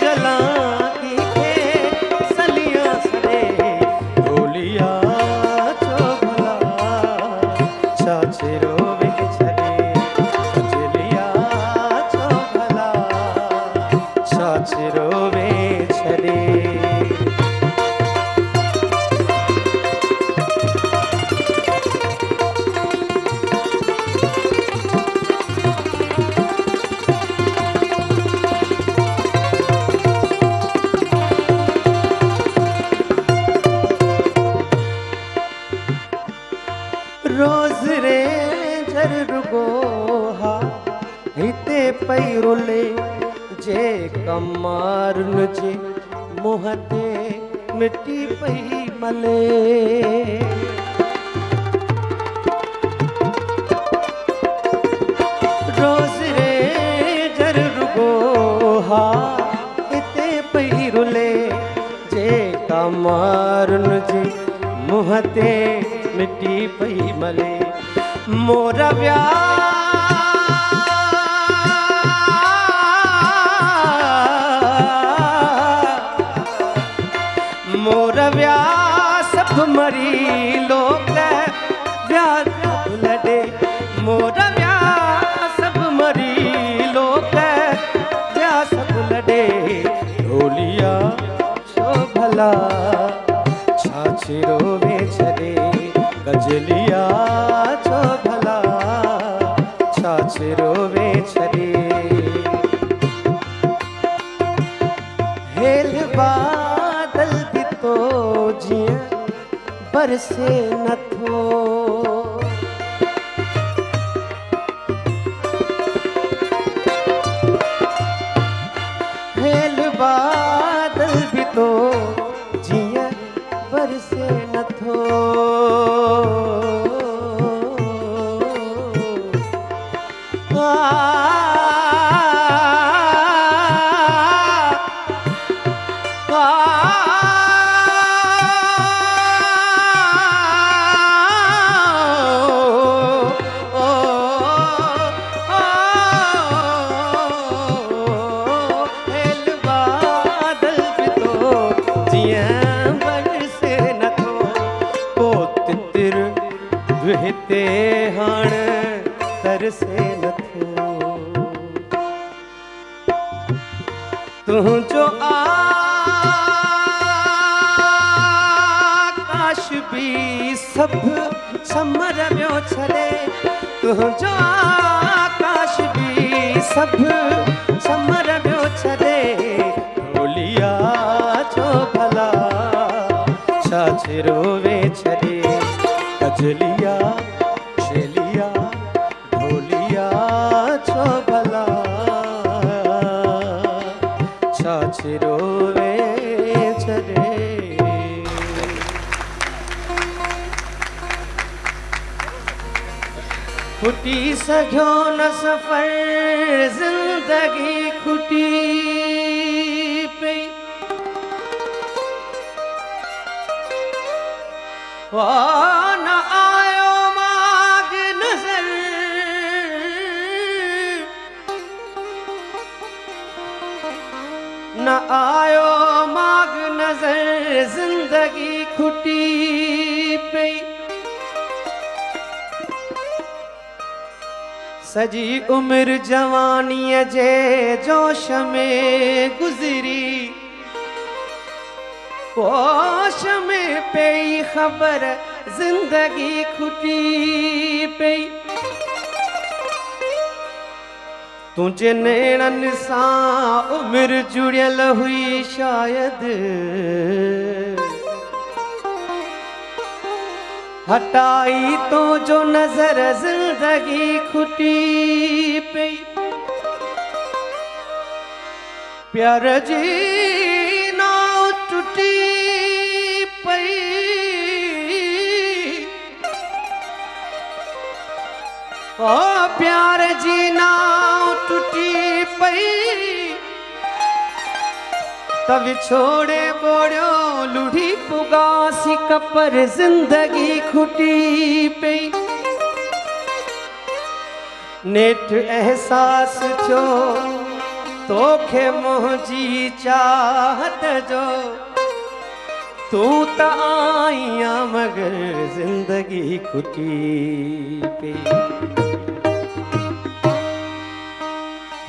जला के सलिया सडे ढोलिया चो भला छाछरो वे छड़े कजलिया चो भला छाछरो वे छड़े रोज रे जर रुगोहा हिते पई रुले जे कमार जे मुहते मिट्टी पई मले रोज रे जर रुगोहा हिते पई रुले जे कमार जे मुहते मिट्टी पई मले मोरा मोरव्या सब मरी लोग व्याज लड़े मोरव्या सब मरी लोग व्या सब लड़े ढोलिया छो भला छाछरो वे छड़े कजलिया छो भला छाछरो वे छड़े हेल बादल भी तो जिया बरसे नथो हेल बादल भी तो जिया बरसे नथो हिते हाण तरसे नथो तुझो आकाश भी सब समर वियो छड़े तुझो आकाश भी सब समर वियो छड़े ढोलिया छो भला छाछरो वे छड़े कजलिया शेलिया ढोलिया छो भला छाछरो वे छड़े खुटी सघियो न सफ़र ज़िंदगी खुटी पई ओ न आयो माग नजर, न आयो माग नजर, जिंदगी खुटी पई। सजी उम्र जवानीअ जे जोश में गुज़री, होश में पई ख़बर जिंदगी खुटी पई। तुझे नेणनि सां उम्र जुड़ियल हुई शायदि, हटाई तो जो नजर जिंदगी खुटी पई। प्यार जी नाव टूटी पई, ओ प्यार जी नाव टूटी पई। तब छोड़े बोड़ियो लुढ़ी पुगासी कपर जिंदगी खुटी पई। नेठ एहसास थियो तोखे मुंहिंजी चाहत जो, तू त आईया मगर जिंदगी खुटी पई।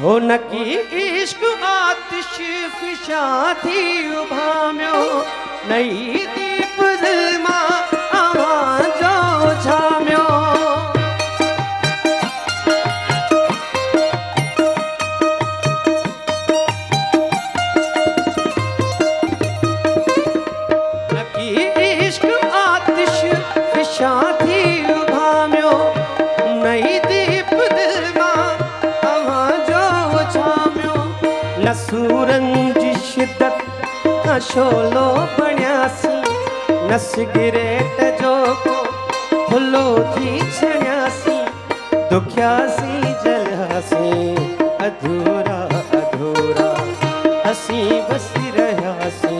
हो नकी इश्क आतिश फिशा थी उभाम्यो, नई दीप दिल मां आवाज़ो झाम्यो। नकी इश्क आतिश फिशा थी उभाम्यो, नई दीप दिल मां न सूरनि जी शिदत न शोलो बणियासी, न सिगरेट जो को फुलो थी छणियासी। दुखियासी जलियासी अधूरा अधूरा, हसी बसी रहियासी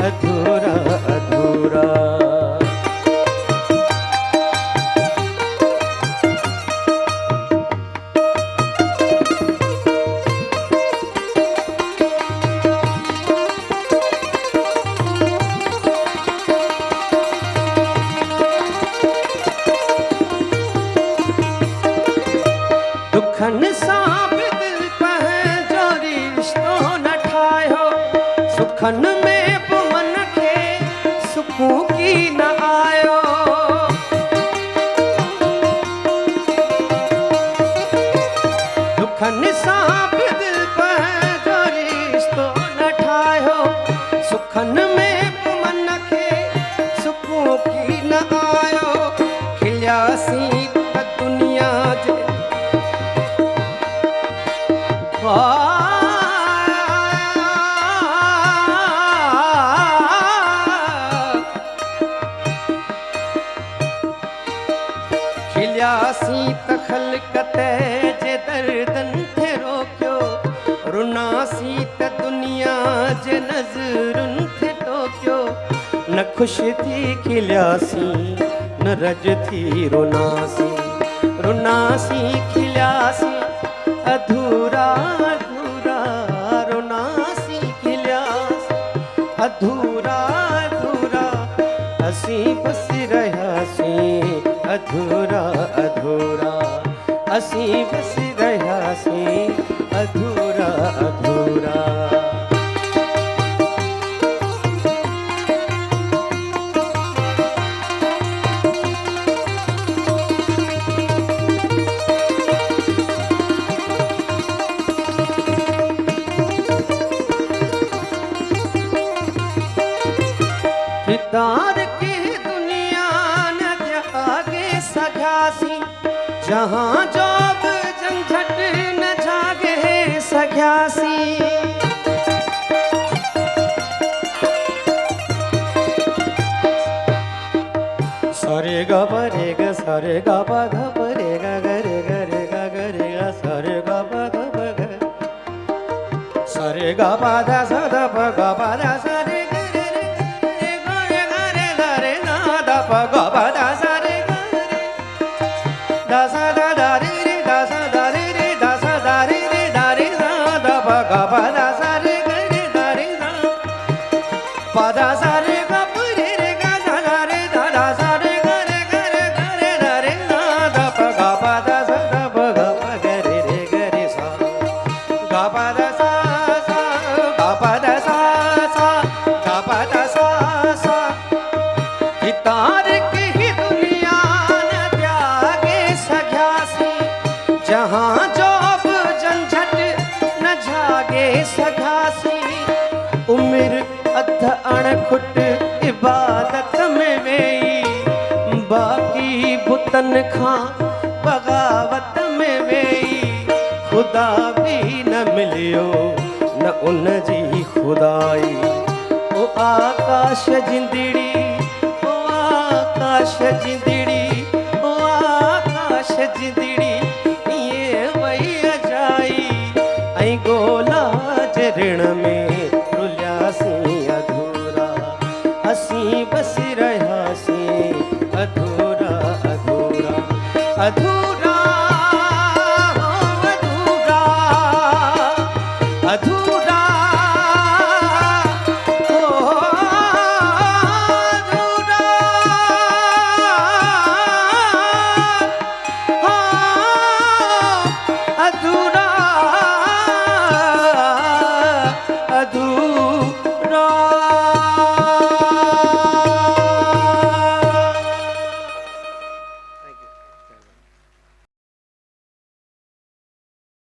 अधूरा अधूरा। दुखन सां बि दिल पंहिंजो रिश्तो न ठाहियो, सुखन में बि मन खे सुकून की न आयो। दुखन सां बि दिल पंहिंजो रिश्तो न ठाहियो, सुखन में बि मन खे सुकून की न आयो। खिलियासीं त दुनिया जे खिलियासीं त ख़ल्क़त जे दर्दनि खे रोकियो, रुनासीं त दुनिया जे नज़रुनि खे टोकियो। न ख़ुशि थी खिलियासीं न रज थी रुनासीं, रुनासीं खिलियासीं अधूरा अधूरा, रुनासीं खिलियासीं अधूरा अधूरा। असीं बसी रहियासीं अधूरा अधूरा, असीं बसी रहियासीं अधूरा अधूरा। दीदार की दुनिया न जागे सघियासीं, जहां जो बि झंझट न जागे सघियासीं। सरे ग परे ग सरे ग प ध परे ग ग रे ग रे ग ग रे ग सरे ग प ध प ग, सरे ग प ध स ध प ग प ध स रे ग रे रे ग रे ग रे ग रे ग रे ग ध प ग खुट इबादत में वेई बाक़ी बुतन खां बग़ावत में वेई खुदा भी न मिलियो न उन जी खुदाई ओ आकाश जिंदड़ी ओ आकाश जिंदड़ी ओ आकाश जिंदड़ी ये वही अजाई ऐं गोला जे ऋण में रुलियासीं अधूरा असीं बसी रहियासीं अधूरा अधूरा अधूरा